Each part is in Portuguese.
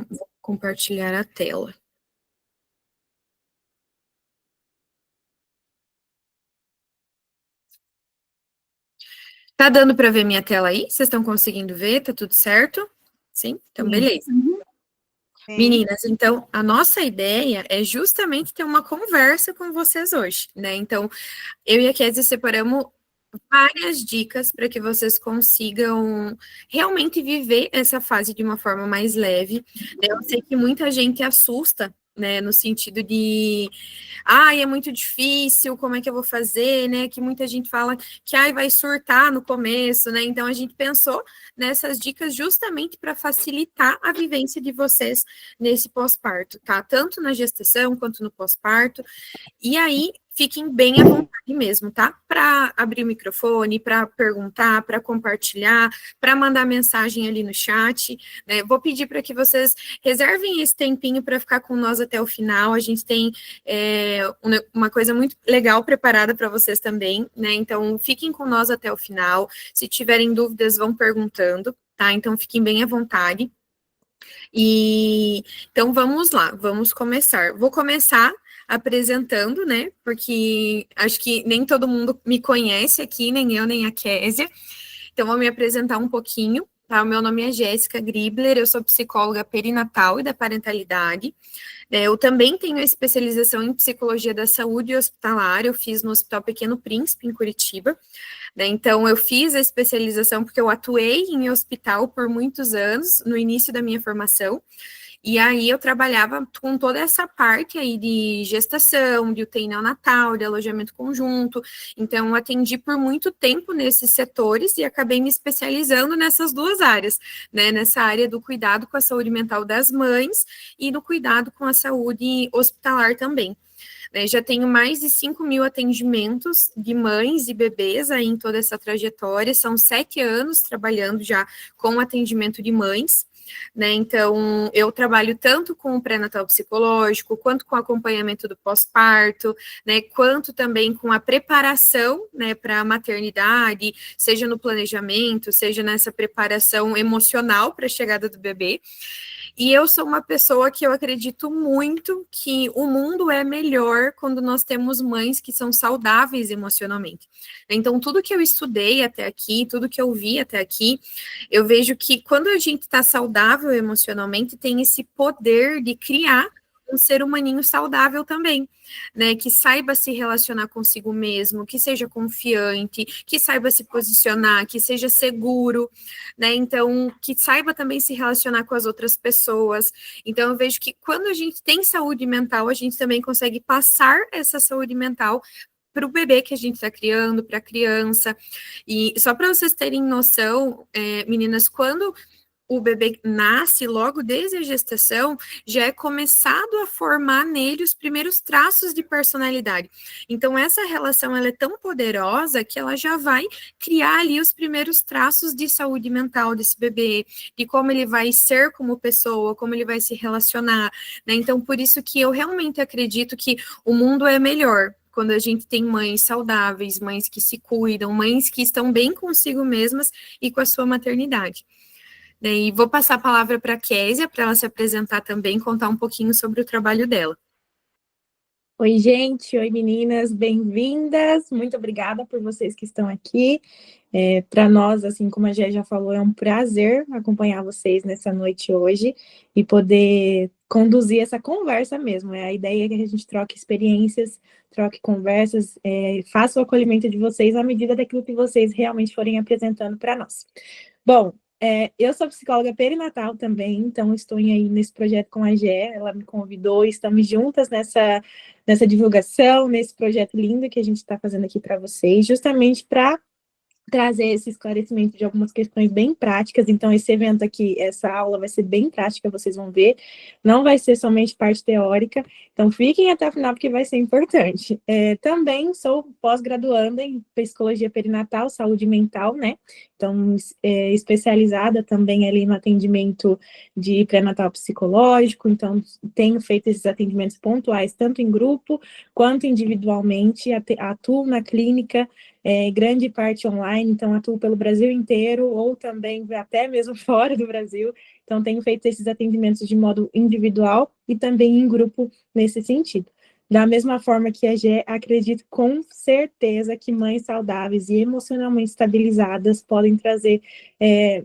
vou compartilhar a tela. Tá dando para ver minha tela aí? Vocês estão conseguindo ver? Tá tudo certo? Sim? Então, beleza. Meninas, então, a nossa ideia é justamente ter uma conversa com vocês hoje, né? Então, eu e a Kézia separamos várias dicas para que vocês consigam realmente viver essa fase de uma forma mais leve. Eu sei que muita gente assusta, né, no sentido de, ai, é muito difícil, como é que eu vou fazer, né? Que muita gente fala que ai, vai surtar no começo, né? Então a gente pensou nessas dicas justamente para facilitar a vivência de vocês nesse pós-parto, tá? Tanto na gestação quanto no pós-parto. E aí, fiquem bem à vontade mesmo, tá? Para abrir o microfone, para perguntar, para compartilhar, para mandar mensagem ali no chat, né? Vou pedir para que vocês reservem esse tempinho para ficar com nós até o final. A gente tem uma coisa muito legal preparada para vocês também, né? Então, fiquem com nós até o final. Se tiverem dúvidas, vão perguntando, tá? Então, fiquem bem à vontade. E então vamos lá, vamos começar. Vou começar apresentando, né? Porque acho que nem todo mundo me conhece aqui, nem eu, nem a Kézia. Então, vou me apresentar um pouquinho, tá? O meu nome é Jéssica Gribler, eu sou psicóloga perinatal e da parentalidade. Eu também tenho especialização em psicologia da saúde hospitalar, eu fiz no Hospital Pequeno Príncipe, em Curitiba. Né? Então, eu fiz a especialização porque eu atuei em hospital por muitos anos, no início da minha formação, e aí eu trabalhava com toda essa parte aí de gestação, de UTI neonatal, de alojamento conjunto, então eu atendi por muito tempo nesses setores e acabei me especializando nessas duas áreas, né, nessa área do cuidado com a saúde mental das mães e no cuidado com a saúde hospitalar também. Já tenho mais de 5.000 atendimentos de mães e bebês aí em toda essa trajetória, são 7 anos trabalhando já com atendimento de mães, né? Então, eu trabalho tanto com o pré-natal psicológico, quanto com o acompanhamento do pós-parto, né? Quanto também com a preparação, né, para a maternidade, seja no planejamento, seja nessa preparação emocional para a chegada do bebê. E eu sou uma pessoa que eu acredito muito que o mundo é melhor quando nós temos mães que são saudáveis emocionalmente. Então, tudo que eu estudei até aqui, tudo que eu vi até aqui, eu vejo que quando a gente está saudável emocionalmente, tem esse poder de criar um ser humaninho saudável também, né, que saiba se relacionar consigo mesmo, que seja confiante, que saiba se posicionar, que seja seguro, né, então, que saiba também se relacionar com as outras pessoas. Então, eu vejo que quando a gente tem saúde mental, a gente também consegue passar essa saúde mental para o bebê que a gente está criando, para a criança. E só para vocês terem noção, meninas, quando o bebê nasce, logo desde a gestação, já é começado a formar nele os primeiros traços de personalidade. Então, essa relação ela é tão poderosa que ela já vai criar ali os primeiros traços de saúde mental desse bebê, de como ele vai ser como pessoa, como ele vai se relacionar, né? Então, por isso que eu realmente acredito que o mundo é melhor quando a gente tem mães saudáveis, mães que se cuidam, mães que estão bem consigo mesmas e com a sua maternidade. E vou passar a palavra para a Kézia, para ela se apresentar também, contar um pouquinho sobre o trabalho dela. Oi, gente. Oi, meninas. Bem-vindas. Muito obrigada por vocês que estão aqui. Para nós, assim como a Gé já falou, é um prazer acompanhar vocês nessa noite hoje e poder conduzir essa conversa mesmo. A ideia é que a gente troque experiências, troque conversas, faça o acolhimento de vocês à medida daquilo que vocês realmente forem apresentando para nós. Bom, eu sou psicóloga perinatal também, então estou aí nesse projeto com a Gé, ela me convidou, estamos juntas nessa divulgação, nesse projeto lindo que a gente está fazendo aqui para vocês, justamente para trazer esse esclarecimento de algumas questões bem práticas. Então, esse evento aqui, essa aula vai ser bem prática, vocês vão ver. Não vai ser somente parte teórica. Então, fiquem até o final, porque vai ser importante. Também sou pós-graduanda em psicologia perinatal, saúde mental, né? Então, especializada também ali no atendimento de pré-natal psicológico. Então, tenho feito esses atendimentos pontuais, tanto em grupo quanto individualmente. Atuo na clínica grande parte online, então atuo pelo Brasil inteiro, ou também até mesmo fora do Brasil. Então, tenho feito esses atendimentos de modo individual e também em grupo nesse sentido. Da mesma forma que a Gé, acredito com certeza que mães saudáveis e emocionalmente estabilizadas podem trazer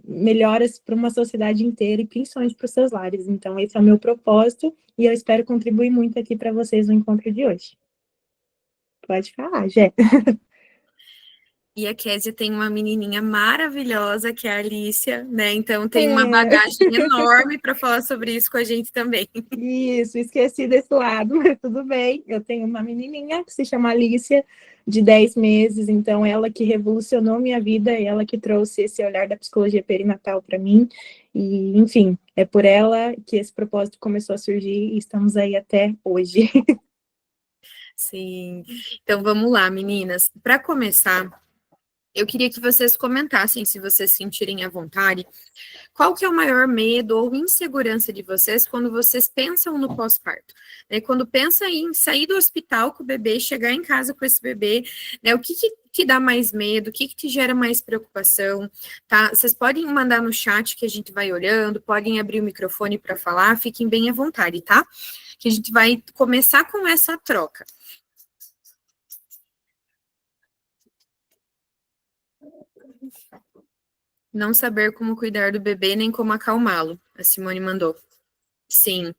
melhoras para uma sociedade inteira e principalmente para os seus lares. Então, esse é o meu propósito e eu espero contribuir muito aqui para vocês no encontro de hoje. Pode falar, Gé. E a Kézia tem uma menininha maravilhosa, que é a Alicia, né? Então tem uma bagagem enorme para falar sobre isso com a gente também. Isso, esqueci desse lado, mas tudo bem. Eu tenho uma menininha que se chama Alicia, de 10 meses, então ela que revolucionou minha vida, ela que trouxe esse olhar da psicologia perinatal para mim. E, enfim, é por ela que esse propósito começou a surgir e estamos aí até hoje. Sim. Então vamos lá, meninas. Para começar, eu queria que vocês comentassem, se vocês sentirem à vontade, qual que é o maior medo ou insegurança de vocês quando vocês pensam no pós-parto? Né, quando pensa em sair do hospital com o bebê, chegar em casa com esse bebê, né, o que te dá mais medo, o que te gera mais preocupação, tá? Vocês podem mandar no chat que a gente vai olhando, podem abrir o microfone para falar, fiquem bem à vontade, tá? Que a gente vai começar com essa troca. Não saber como cuidar do bebê nem como acalmá-lo, a Simone mandou. Sim,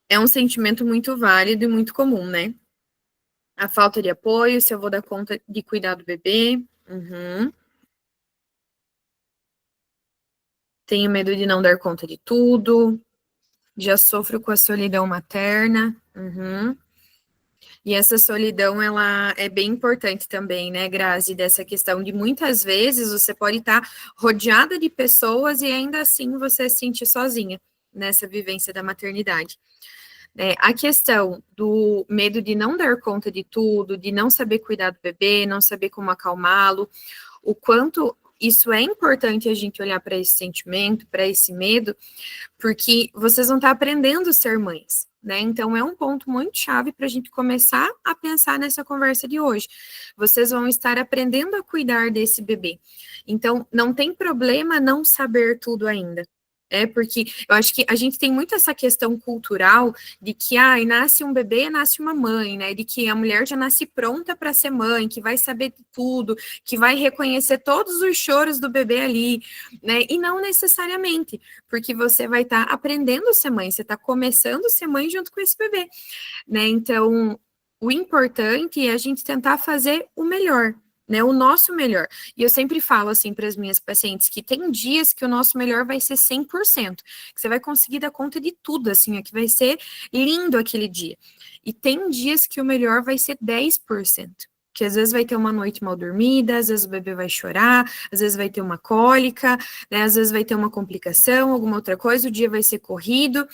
é um sentimento muito válido e muito comum, né? A falta de apoio, se eu vou dar conta de cuidar do bebê. Uhum. Tenho medo de não dar conta de tudo. Já sofro com a solidão materna. Uhum. E essa solidão, ela é bem importante também, né, Grazi? Dessa questão de muitas vezes você pode estar rodeada de pessoas e ainda assim você se sentir sozinha nessa vivência da maternidade. A questão do medo de não dar conta de tudo, de não saber cuidar do bebê, não saber como acalmá-lo, o quanto isso é importante a gente olhar para esse sentimento, para esse medo, porque vocês vão estar aprendendo a ser mães, né? Então é um ponto muito chave para a gente começar a pensar nessa conversa de hoje. Vocês vão estar aprendendo a cuidar desse bebê. Então não tem problema não saber tudo ainda. Porque eu acho que a gente tem muito essa questão cultural de que nasce um bebê, nasce uma mãe, né? De que a mulher já nasce pronta para ser mãe, que vai saber de tudo, que vai reconhecer todos os choros do bebê ali, né? E não necessariamente, porque você vai estar aprendendo a ser mãe, você está começando a ser mãe junto com esse bebê, né? Então, o importante é a gente tentar fazer o melhor, né, o nosso melhor. E eu sempre falo assim para as minhas pacientes que tem dias que o nosso melhor vai ser 100%, que você vai conseguir dar conta de tudo, assim, que vai ser lindo aquele dia. E tem dias que o melhor vai ser 10%. Que às vezes vai ter uma noite mal dormida, às vezes o bebê vai chorar, às vezes vai ter uma cólica, né, às vezes vai ter uma complicação, alguma outra coisa, o dia vai ser corrido,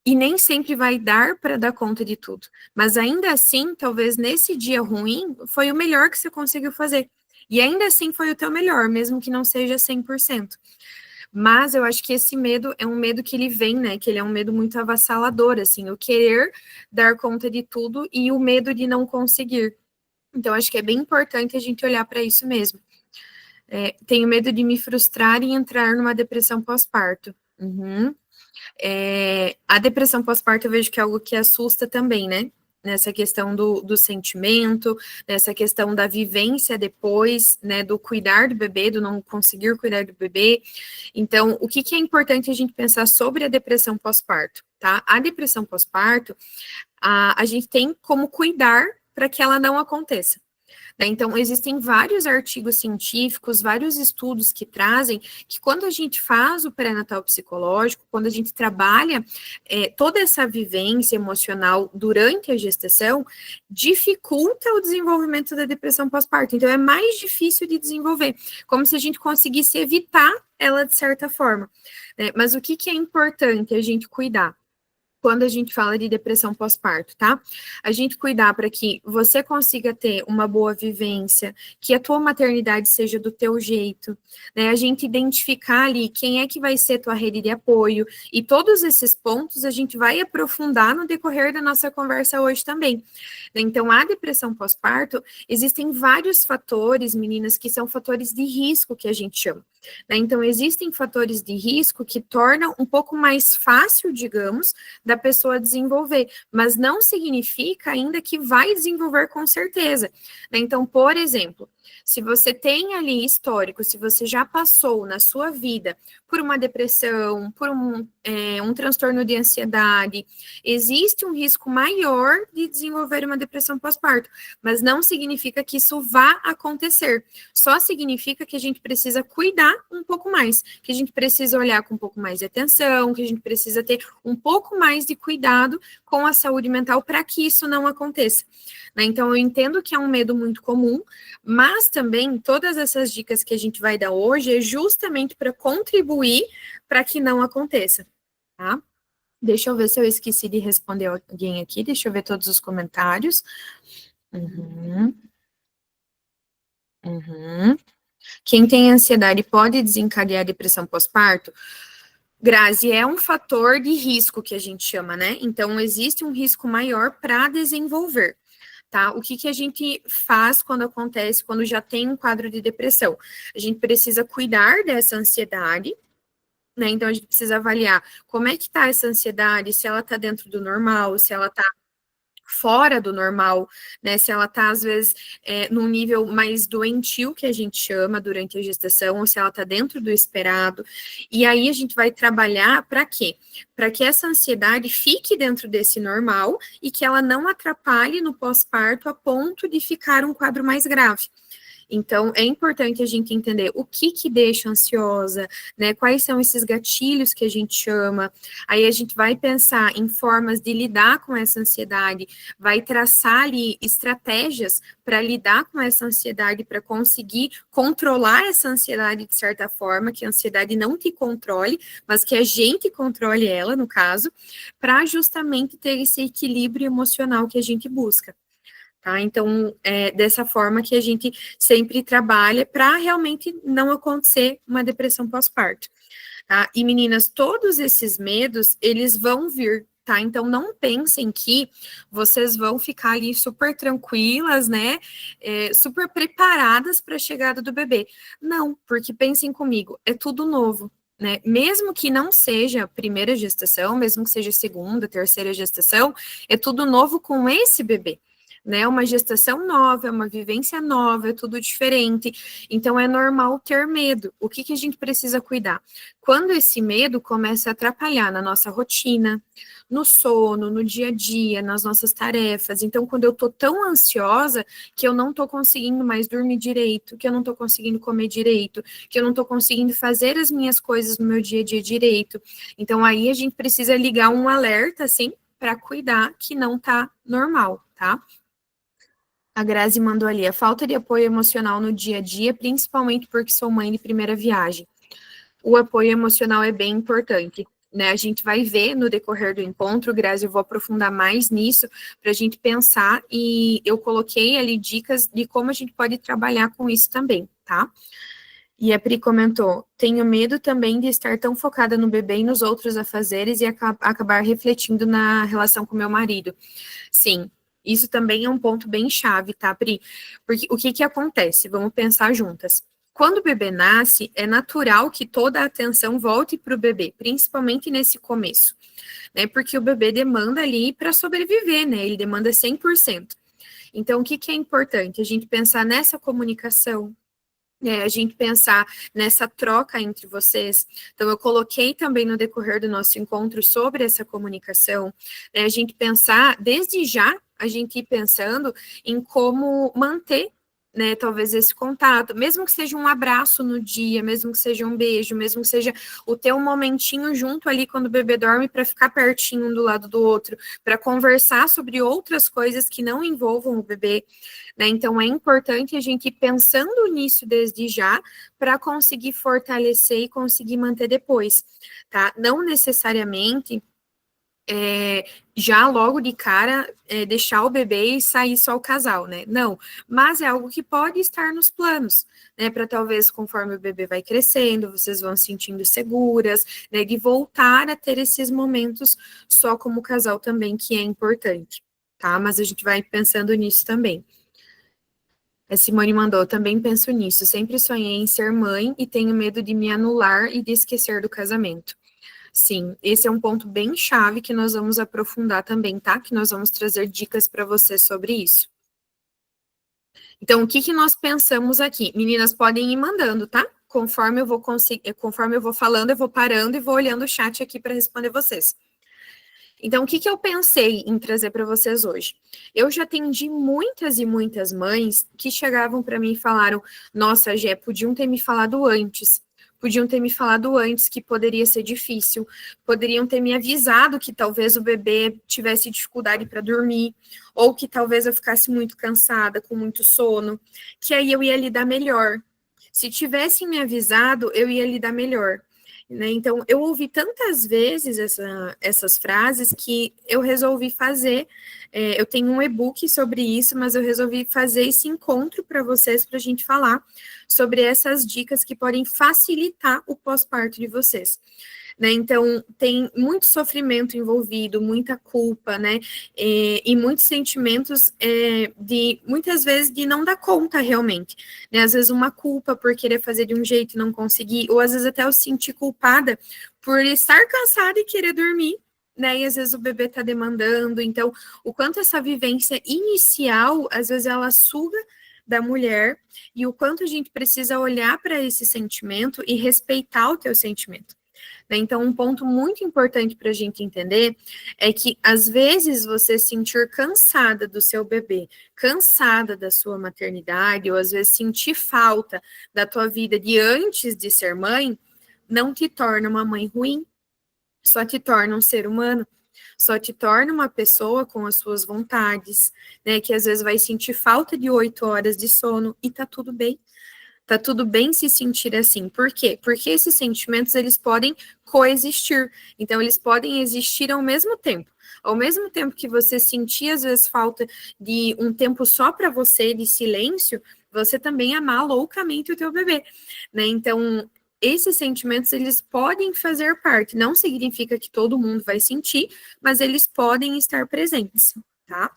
e nem sempre vai dar para dar conta de tudo. Mas ainda assim, talvez nesse dia ruim, foi o melhor que você conseguiu fazer. E ainda assim foi o teu melhor, mesmo que não seja 100%. Mas eu acho que esse medo é um medo que ele vem, né? Que ele é um medo muito avassalador, assim, o querer dar conta de tudo e o medo de não conseguir. Então, acho que é bem importante a gente olhar para isso mesmo. Tenho medo de me frustrar e entrar numa depressão pós-parto. Uhum. A depressão pós-parto eu vejo que é algo que assusta também, né? Nessa questão do sentimento, nessa questão da vivência depois, né? Do cuidar do bebê, do não conseguir cuidar do bebê. Então, o que é importante a gente pensar sobre a depressão pós-parto, tá? A depressão pós-parto, a gente tem como cuidar para que ela não aconteça. Então, existem vários artigos científicos, vários estudos que trazem que quando a gente faz o pré-natal psicológico, quando a gente trabalha toda essa vivência emocional durante a gestação, dificulta o desenvolvimento da depressão pós-parto. Então, é mais difícil de desenvolver, como se a gente conseguisse evitar ela de certa forma. Mas o que é importante a gente cuidar? quando a gente fala de depressão pós-parto, tá? A gente cuidar para que você consiga ter uma boa vivência, que a tua maternidade seja do teu jeito, né? A gente identificar ali quem é que vai ser tua rede de apoio, e todos esses pontos a gente vai aprofundar no decorrer da nossa conversa hoje também. Então, a depressão pós-parto, existem vários fatores, meninas, que são fatores de risco que a gente chama. Né? Então, existem fatores de risco que tornam um pouco mais fácil, digamos, da pessoa desenvolver, mas não significa ainda que vai desenvolver com certeza. Né? Então, por exemplo, se você tem ali histórico, se você já passou na sua vida por uma depressão, por um transtorno de ansiedade, existe um risco maior de desenvolver uma depressão pós-parto, mas não significa que isso vá acontecer, só significa que a gente precisa cuidar um pouco mais, que a gente precisa olhar com um pouco mais de atenção, que a gente precisa ter um pouco mais de cuidado com a saúde mental para que isso não aconteça. Né? Então, eu entendo que é um medo muito comum, mas também todas essas dicas que a gente vai dar hoje é justamente para contribuir para que não aconteça, tá? Deixa eu ver se eu esqueci de responder alguém aqui, deixa eu ver todos os comentários. Quem tem ansiedade pode desencadear depressão pós-parto? Grazi, é um fator de risco que a gente chama, né? Então, existe um risco maior para desenvolver. Tá? O que a gente faz quando acontece, quando já tem um quadro de depressão? A gente precisa cuidar dessa ansiedade, né? Então, a gente precisa avaliar como é que está essa ansiedade, se ela está dentro do normal, se ela está fora do normal, né? Se ela está, às vezes, num nível mais doentio, que a gente chama, durante a gestação, ou se ela está dentro do esperado. E aí a gente vai trabalhar para quê? Para que essa ansiedade fique dentro desse normal e que ela não atrapalhe no pós-parto a ponto de ficar um quadro mais grave. Então, é importante a gente entender o que deixa ansiosa, né? Quais são esses gatilhos que a gente chama. Aí a gente vai pensar em formas de lidar com essa ansiedade, vai traçar ali estratégias para lidar com essa ansiedade, para conseguir controlar essa ansiedade de certa forma, que a ansiedade não te controle, mas que a gente controle ela, no caso, para justamente ter esse equilíbrio emocional que a gente busca. Tá? Então, é dessa forma que a gente sempre trabalha para realmente não acontecer uma depressão pós-parto. Tá? E meninas, todos esses medos, eles vão vir, tá? Então, não pensem que vocês vão ficar ali super tranquilas, né? Super preparadas para a chegada do bebê. Não, porque pensem comigo, é tudo novo. Né? Mesmo que não seja a primeira gestação, mesmo que seja a segunda, terceira gestação, é tudo novo com esse bebê. Né, uma gestação nova, uma vivência nova, é tudo diferente, então é normal ter medo. O que a gente precisa cuidar? Quando esse medo começa a atrapalhar na nossa rotina, no sono, no dia a dia, nas nossas tarefas, então quando eu tô tão ansiosa que eu não tô conseguindo mais dormir direito, que eu não tô conseguindo comer direito, que eu não tô conseguindo fazer as minhas coisas no meu dia a dia direito, então aí a gente precisa ligar um alerta, assim, para cuidar que não tá normal, tá? A Grazi mandou ali, a falta de apoio emocional no dia a dia, principalmente porque sou mãe de primeira viagem. O apoio emocional é bem importante, né? A gente vai ver no decorrer do encontro, Grazi, eu vou aprofundar mais nisso, para a gente pensar, e eu coloquei ali dicas de como a gente pode trabalhar com isso também, tá? E a Pri comentou, tenho medo também de estar tão focada no bebê e nos outros afazeres e acabar refletindo na relação com meu marido. Sim, isso também é um ponto bem chave, tá, Pri? Porque o que acontece? Vamos pensar juntas. Quando o bebê nasce, é natural que toda a atenção volte para o bebê, principalmente nesse começo, né? Porque o bebê demanda ali para sobreviver, né? Ele demanda 100%. Então, o que é importante? A gente pensar nessa comunicação, a gente pensar nessa troca entre vocês. Então, eu coloquei também no decorrer do nosso encontro sobre essa comunicação, né, a gente pensar, desde já, a gente ir pensando em como manter, né, talvez esse contato, mesmo que seja um abraço no dia, mesmo que seja um beijo, mesmo que seja o ter um momentinho junto ali quando o bebê dorme para ficar pertinho um do lado do outro, para conversar sobre outras coisas que não envolvam o bebê, né? Então é importante a gente ir pensando nisso desde já para conseguir fortalecer e conseguir manter depois, tá? Não necessariamente já logo de cara deixar o bebê e sair só o casal, né? Não, mas é algo que pode estar nos planos, né? Para talvez conforme o bebê vai crescendo, vocês vão se sentindo seguras, né? De voltar a ter esses momentos só como casal também, que é importante, tá? Mas a gente vai pensando nisso também. A Simone mandou, também penso nisso, sempre sonhei em ser mãe e tenho medo de me anular e de esquecer do casamento. Sim, esse é um ponto bem chave que nós vamos aprofundar também, tá? Que nós vamos trazer dicas para você sobre isso. Então, o que que nós pensamos aqui? Meninas, podem ir mandando, tá? Conforme eu vou falando, eu vou parando e vou olhando o chat aqui para responder vocês. Então, o que que eu pensei em trazer para vocês hoje? Eu já atendi muitas e muitas mães que chegavam para mim e falaram: nossa, Gé, podiam ter me falado antes. Podiam ter me falado antes que poderia ser difícil, poderiam ter me avisado que talvez o bebê tivesse dificuldade para dormir, ou que talvez eu ficasse muito cansada, com muito sono, que aí eu ia lidar melhor. Se tivessem me avisado, eu ia lidar melhor. Né? Então, eu ouvi tantas vezes essas frases que eu resolvi fazer. Eu tenho um e-book sobre isso, mas eu resolvi fazer esse encontro para vocês, para a gente falar sobre essas dicas que podem facilitar o pós-parto de vocês. Né? Então, tem muito sofrimento envolvido, muita culpa, né? E muitos sentimentos de, muitas vezes, de não dar conta realmente. Né? Às vezes uma culpa por querer fazer de um jeito e não conseguir, ou às vezes até eu sentir culpada por estar cansada e querer dormir, né? E às vezes o bebê está demandando. Então, o quanto essa vivência inicial, às vezes ela suga da mulher, e o quanto a gente precisa olhar para esse sentimento e respeitar o teu sentimento. Então, um ponto muito importante para a gente entender é que, às vezes, você sentir cansada do seu bebê, cansada da sua maternidade, ou às vezes sentir falta da tua vida de antes de ser mãe, não te torna uma mãe ruim, só te torna um ser humano, só te torna uma pessoa com as suas vontades, né, que às vezes vai sentir falta de 8 horas de sono e tá tudo bem. Tá tudo bem se sentir assim. Por quê? Porque esses sentimentos, eles podem coexistir. Então, eles podem existir ao mesmo tempo. Ao mesmo tempo que você sentir, às vezes, falta de um tempo só para você, de silêncio, você também amar loucamente o teu bebê, né? Então, esses sentimentos, eles podem fazer parte. Não significa que todo mundo vai sentir, mas eles podem estar presentes, tá?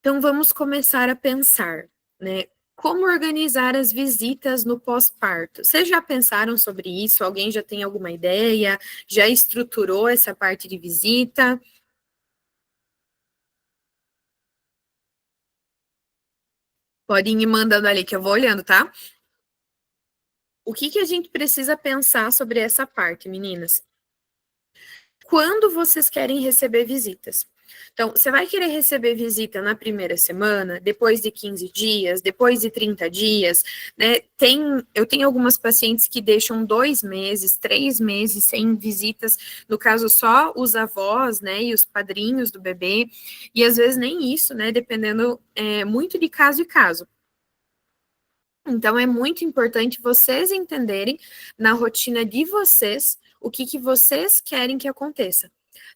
Então, vamos começar a pensar, né? Como organizar as visitas no pós-parto? Vocês já pensaram sobre isso? Alguém já tem alguma ideia? Já estruturou essa parte de visita? Podem ir mandando ali que eu vou olhando, tá? O que que a gente precisa pensar sobre essa parte, meninas? Quando vocês querem receber visitas? Então, você vai querer receber visita na primeira semana, depois de 15 dias, depois de 30 dias, né? Eu tenho algumas pacientes que deixam 2 meses, 3 meses sem visitas, no caso só os avós, né, e os padrinhos do bebê, e às vezes nem isso, né, dependendo muito de caso e caso. Então, é muito importante vocês entenderem na rotina de vocês o que vocês querem que aconteça,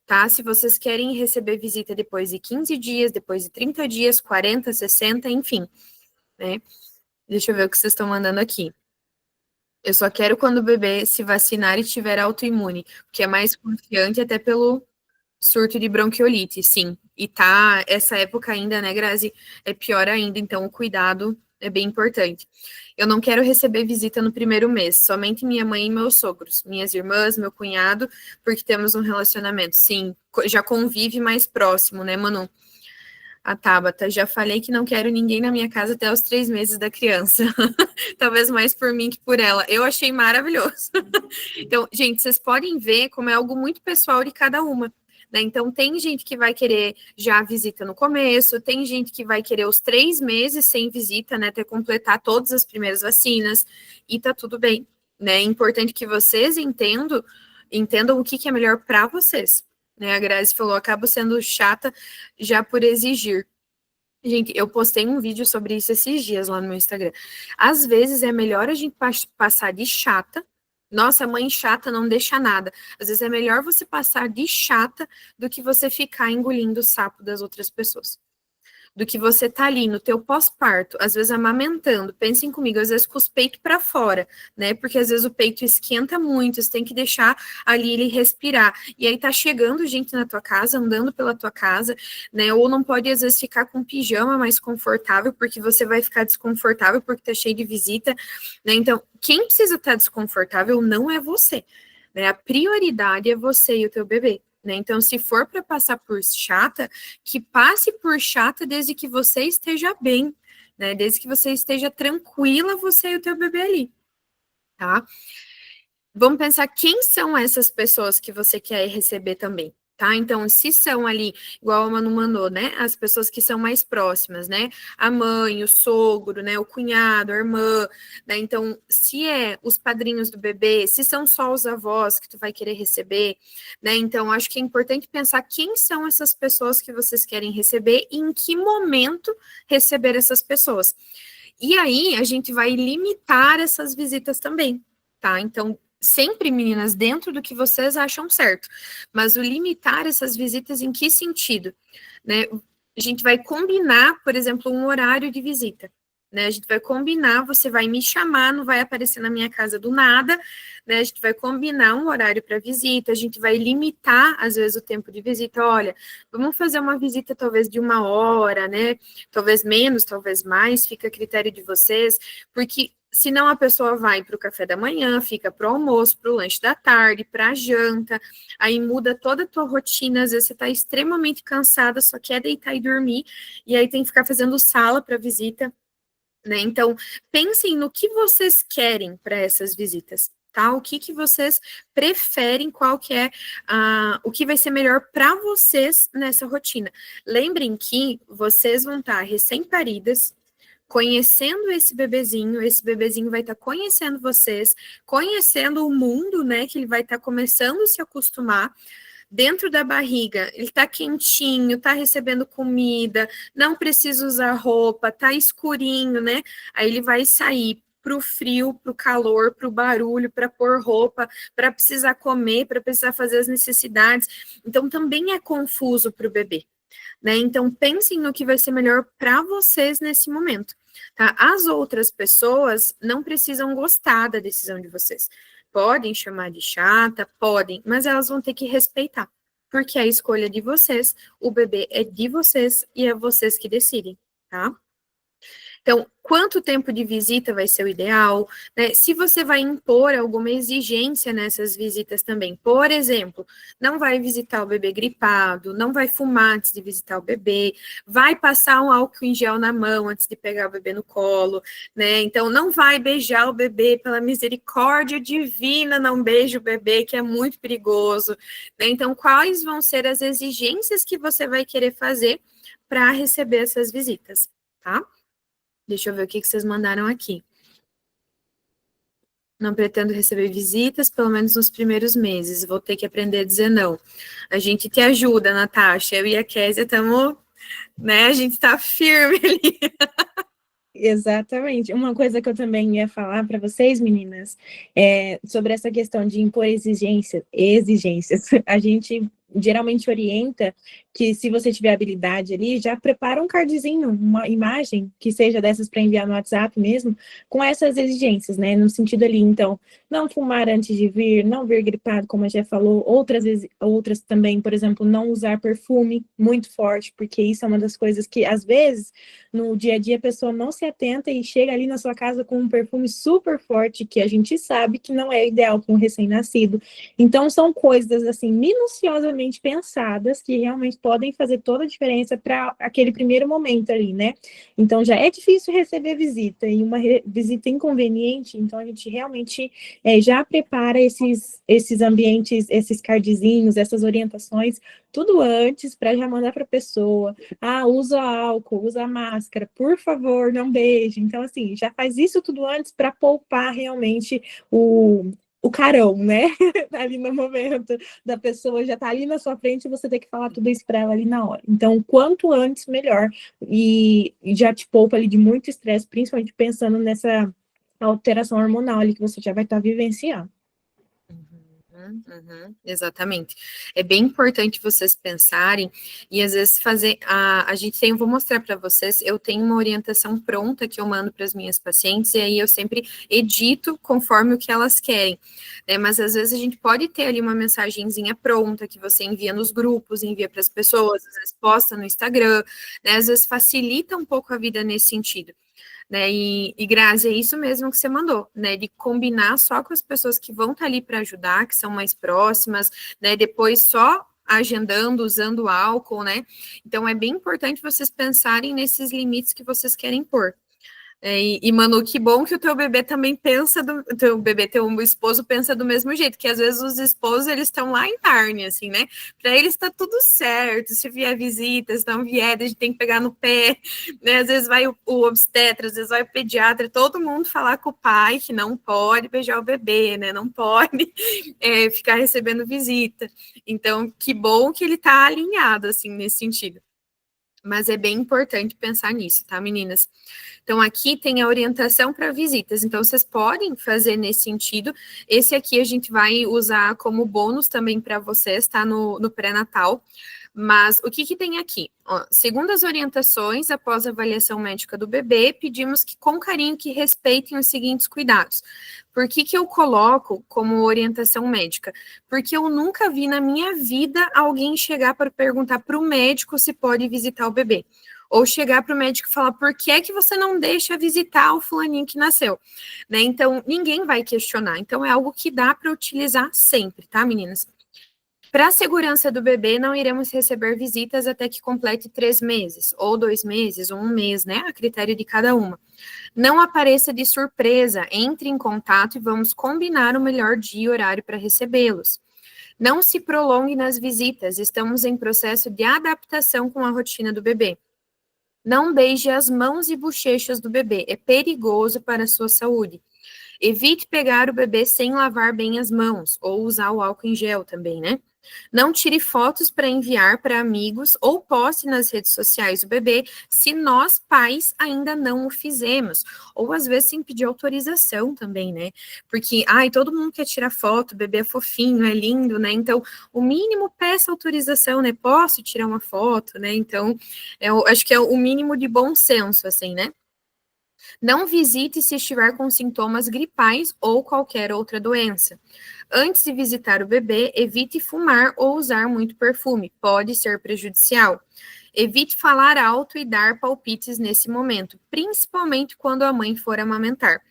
tá? Se vocês querem receber visita depois de 15 dias, depois de 30 dias, 40, 60, enfim, né? Deixa eu ver o que vocês estão mandando aqui. Eu só quero quando o bebê se vacinar e tiver autoimune, porque é mais confiante até pelo surto de bronquiolite, sim. E tá, essa época ainda, né, Grazi, é pior ainda, então o cuidado é bem importante. Eu não quero receber visita no primeiro mês, somente minha mãe e meus sogros, minhas irmãs, meu cunhado, porque temos um relacionamento. Sim, já convive mais próximo, né, Manu? A Tabata, já falei que não quero ninguém na minha casa até os 3 meses da criança. Talvez mais por mim que por ela. Eu achei maravilhoso. Então, gente, vocês podem ver como é algo muito pessoal de cada uma. Né? Então, tem gente que vai querer já a visita no começo, tem gente que vai querer os 3 meses sem visita, né? Até completar todas as primeiras vacinas, e tá tudo bem. Né? É importante que vocês entendam o que é melhor para vocês. Né? A Grazi falou, acabo sendo chata já por exigir. Gente, eu postei um vídeo sobre isso esses dias lá no meu Instagram. Às vezes é melhor a gente passar de chata, Nossa, mãe chata não deixa nada. Às vezes é melhor você passar de chata do que você ficar engolindo o sapo das outras pessoas. Do que você tá ali no teu pós-parto, às vezes amamentando, pensem comigo, às vezes com os peitos para fora, né? Porque às vezes o peito esquenta muito, você tem que deixar ali ele respirar. E aí tá chegando gente na tua casa, andando pela tua casa, né? Ou não pode às vezes ficar com pijama mais confortável, porque você vai ficar desconfortável porque tá cheio de visita, né? Então, quem precisa estar desconfortável não é você, né? A prioridade é você e o teu bebê. Né? Então, se for para passar por chata, que passe por chata desde que você esteja bem, né? Desde que você esteja tranquila, você e o teu bebê ali, tá? Vamos pensar quem são essas pessoas que você quer receber também, tá? Então, se são ali, igual a Manu mandou, né? As pessoas que são mais próximas, né? A mãe, o sogro, né? O cunhado, a irmã, né? Então, se é os padrinhos do bebê, se são só os avós que tu vai querer receber, né? Então, acho que é importante pensar quem são essas pessoas que vocês querem receber e em que momento receber essas pessoas. E aí, a gente vai limitar essas visitas também, tá? Então, sempre, meninas, dentro do que vocês acham certo. Mas o limitar essas visitas em que sentido? Né? A gente vai combinar, por exemplo, um horário de visita. Né? A gente vai combinar, você vai me chamar, não vai aparecer na minha casa do nada, né? A gente vai combinar um horário para visita, a gente vai limitar, às vezes, o tempo de visita. Olha, vamos fazer uma visita talvez de 1 hora, né? Talvez menos, talvez mais, fica a critério de vocês, porque senão a pessoa vai para o café da manhã, fica para o almoço, para o lanche da tarde, para a janta, aí muda toda a tua rotina, às vezes você está extremamente cansada, só quer deitar e dormir, e aí tem que ficar fazendo sala para visita, né? Então, pensem no que vocês querem para essas visitas, tá? O que vocês preferem, qual que é o que vai ser melhor para vocês nessa rotina. Lembrem que vocês vão estar recém-paridas, conhecendo esse bebezinho vai estar conhecendo vocês, conhecendo o mundo, né, que ele vai estar começando a se acostumar, dentro da barriga, ele tá quentinho, tá recebendo comida, não precisa usar roupa, tá escurinho, né, aí ele vai sair pro frio, pro calor, pro barulho, para pôr roupa, para precisar comer, para precisar fazer as necessidades, então também é confuso para o bebê. Né? Então, pensem no que vai ser melhor para vocês nesse momento. Tá? As outras pessoas não precisam gostar da decisão de vocês. Podem chamar de chata, podem, mas elas vão ter que respeitar. Porque é a escolha de vocês, o bebê é de vocês e é vocês que decidem, tá? Então, quanto tempo de visita vai ser o ideal, né? Se você vai impor alguma exigência nessas visitas também, por exemplo, não vai visitar o bebê gripado, não vai fumar antes de visitar o bebê, vai passar um álcool em gel na mão antes de pegar o bebê no colo, né? Então, não vai beijar o bebê, pela misericórdia divina, não beije o bebê, que é muito perigoso, né? Então, quais vão ser as exigências que você vai querer fazer para receber essas visitas, tá? Deixa eu ver o que vocês mandaram aqui. Não pretendo receber visitas, pelo menos nos primeiros meses. Vou ter que aprender a dizer não. A gente te ajuda, Natasha. Eu e a Kézia estamos, né? A gente está firme ali. Exatamente. Uma coisa que eu também ia falar para vocês, meninas, é sobre essa questão de impor exigências. A gente geralmente orienta que, se você tiver habilidade ali, já prepara um cardzinho, uma imagem que seja dessas para enviar no WhatsApp mesmo, com essas exigências, né? No sentido ali, então, não fumar antes de vir, não vir gripado, como a Jé falou, outras também, por exemplo, não usar perfume muito forte, porque isso é uma das coisas que, às vezes, no dia a dia a pessoa não se atenta e chega ali na sua casa com um perfume super forte, que a gente sabe que não é ideal para um recém-nascido. Então, são coisas, assim, minuciosamente pensadas, que realmente podem fazer toda a diferença para aquele primeiro momento ali, né? Então, já é difícil receber visita, e uma visita inconveniente, então a gente realmente já prepara esses ambientes, esses cardzinhos, essas orientações, tudo antes, para já mandar para a pessoa. Usa álcool, usa máscara, por favor, não beije. Então, assim, já faz isso tudo antes para poupar realmente o carão, né? Ali no momento da pessoa já tá ali na sua frente e você tem que falar tudo isso para ela ali na hora. Então, quanto antes, melhor. E já te poupa ali de muito estresse, principalmente pensando nessa alteração hormonal ali que você já vai estar vivenciando. Exatamente. É bem importante vocês pensarem e às vezes fazer a gente tem, eu vou mostrar para vocês, eu tenho uma orientação pronta que eu mando para as minhas pacientes e aí eu sempre edito conforme o que elas querem, né? Mas às vezes a gente pode ter ali uma mensagenzinha pronta que você envia nos grupos, envia para as pessoas, às vezes posta no Instagram, né? Às vezes facilita um pouco a vida nesse sentido. Né, e Grazi, é isso mesmo que você mandou, né, de combinar só com as pessoas que vão estar ali para ajudar, que são mais próximas, né, depois só agendando, usando álcool, né, então é bem importante vocês pensarem nesses limites que vocês querem pôr. Manu, que bom que o teu bebê também pensa, teu esposo pensa do mesmo jeito, que às vezes os esposos, eles estão lá em Nárnia, assim, né, para eles tá tudo certo, se vier visita, se não vier, a gente tem que pegar no pé, né, às vezes vai o obstetra, às vezes vai o pediatra, todo mundo falar com o pai que não pode beijar o bebê, né, não pode ficar recebendo visita, então, que bom que ele tá alinhado, assim, nesse sentido. Mas é bem importante pensar nisso, tá, meninas? Então, aqui tem a orientação para visitas. Então, vocês podem fazer nesse sentido. Esse aqui a gente vai usar como bônus também para vocês, tá? No pré-natal. Mas o que tem aqui? Ó, segundo as orientações, após a avaliação médica do bebê, pedimos que, com carinho, que respeitem os seguintes cuidados. Por que eu coloco como orientação médica? Porque eu nunca vi na minha vida alguém chegar para perguntar para o médico se pode visitar o bebê. Ou chegar para o médico e falar, por que é que você não deixa visitar o fulaninho que nasceu? Né? Então, ninguém vai questionar. Então, é algo que dá para utilizar sempre, tá, meninas? Para a segurança do bebê, não iremos receber visitas até que complete 3 meses, ou 2 meses, ou 1 mês, né? A critério de cada uma. Não apareça de surpresa, entre em contato e vamos combinar o melhor dia e horário para recebê-los. Não se prolongue nas visitas, estamos em processo de adaptação com a rotina do bebê. Não beije as mãos e bochechas do bebê, é perigoso para a sua saúde. Evite pegar o bebê sem lavar bem as mãos, ou usar o álcool em gel também, né? Não tire fotos para enviar para amigos ou poste nas redes sociais do bebê se nós, pais, ainda não o fizemos. Ou às vezes sem pedir autorização também, né? Porque, todo mundo quer tirar foto, o bebê é fofinho, é lindo, né? Então, o mínimo peça autorização, né? Posso tirar uma foto, né? Então, eu acho que é o mínimo de bom senso, assim, né? Não visite se estiver com sintomas gripais ou qualquer outra doença. Antes de visitar o bebê, evite fumar ou usar muito perfume, pode ser prejudicial. Evite falar alto e dar palpites nesse momento, principalmente quando a mãe for amamentar.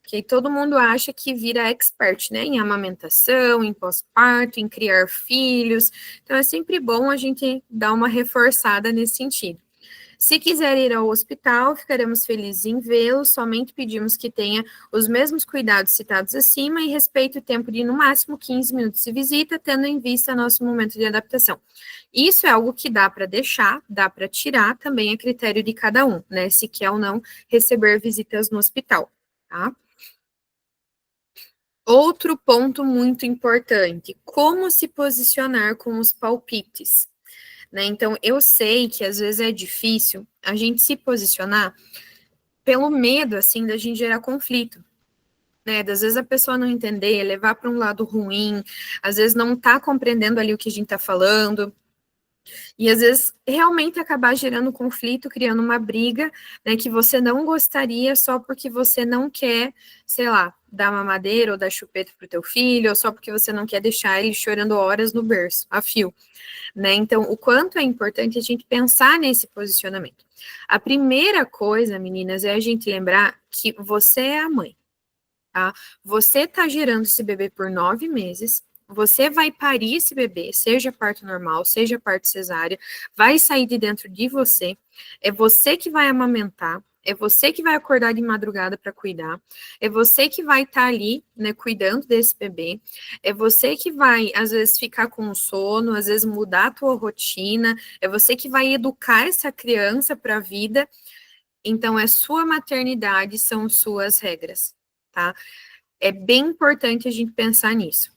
Porque todo mundo acha que vira expert, né, em amamentação, em pós-parto, em criar filhos. Então, é sempre bom a gente dar uma reforçada nesse sentido. Se quiser ir ao hospital, ficaremos felizes em vê-lo, somente pedimos que tenha os mesmos cuidados citados acima e respeite o tempo de, no máximo, 15 minutos de visita, tendo em vista nosso momento de adaptação. Isso é algo que dá para deixar, dá para tirar, também é critério de cada um, né, se quer ou não receber visitas no hospital, tá? Outro ponto muito importante, como se posicionar com os palpites? Né? Então, eu sei que às vezes é difícil a gente se posicionar pelo medo, assim, da gente gerar conflito, né? Às vezes a pessoa não entender, levar para um lado ruim, às vezes não tá compreendendo ali o que a gente tá falando, e às vezes realmente acabar gerando conflito, criando uma briga, né, que você não gostaria só porque você não quer, sei lá, dar mamadeira ou dar chupeta pro teu filho, ou só porque você não quer deixar ele chorando horas no berço, a fio. Né? Então, o quanto é importante a gente pensar nesse posicionamento. A primeira coisa, meninas, é a gente lembrar que você é a mãe, tá? Você está gerando esse bebê por 9 meses, você vai parir esse bebê, seja parto normal, seja parto cesárea, vai sair de dentro de você, é você que vai amamentar, é você que vai acordar de madrugada para cuidar, é você que vai estar ali, né, cuidando desse bebê, é você que vai, às vezes, ficar com sono, às vezes mudar a tua rotina, é você que vai educar essa criança para a vida, então é sua maternidade, são suas regras, tá? É bem importante a gente pensar nisso.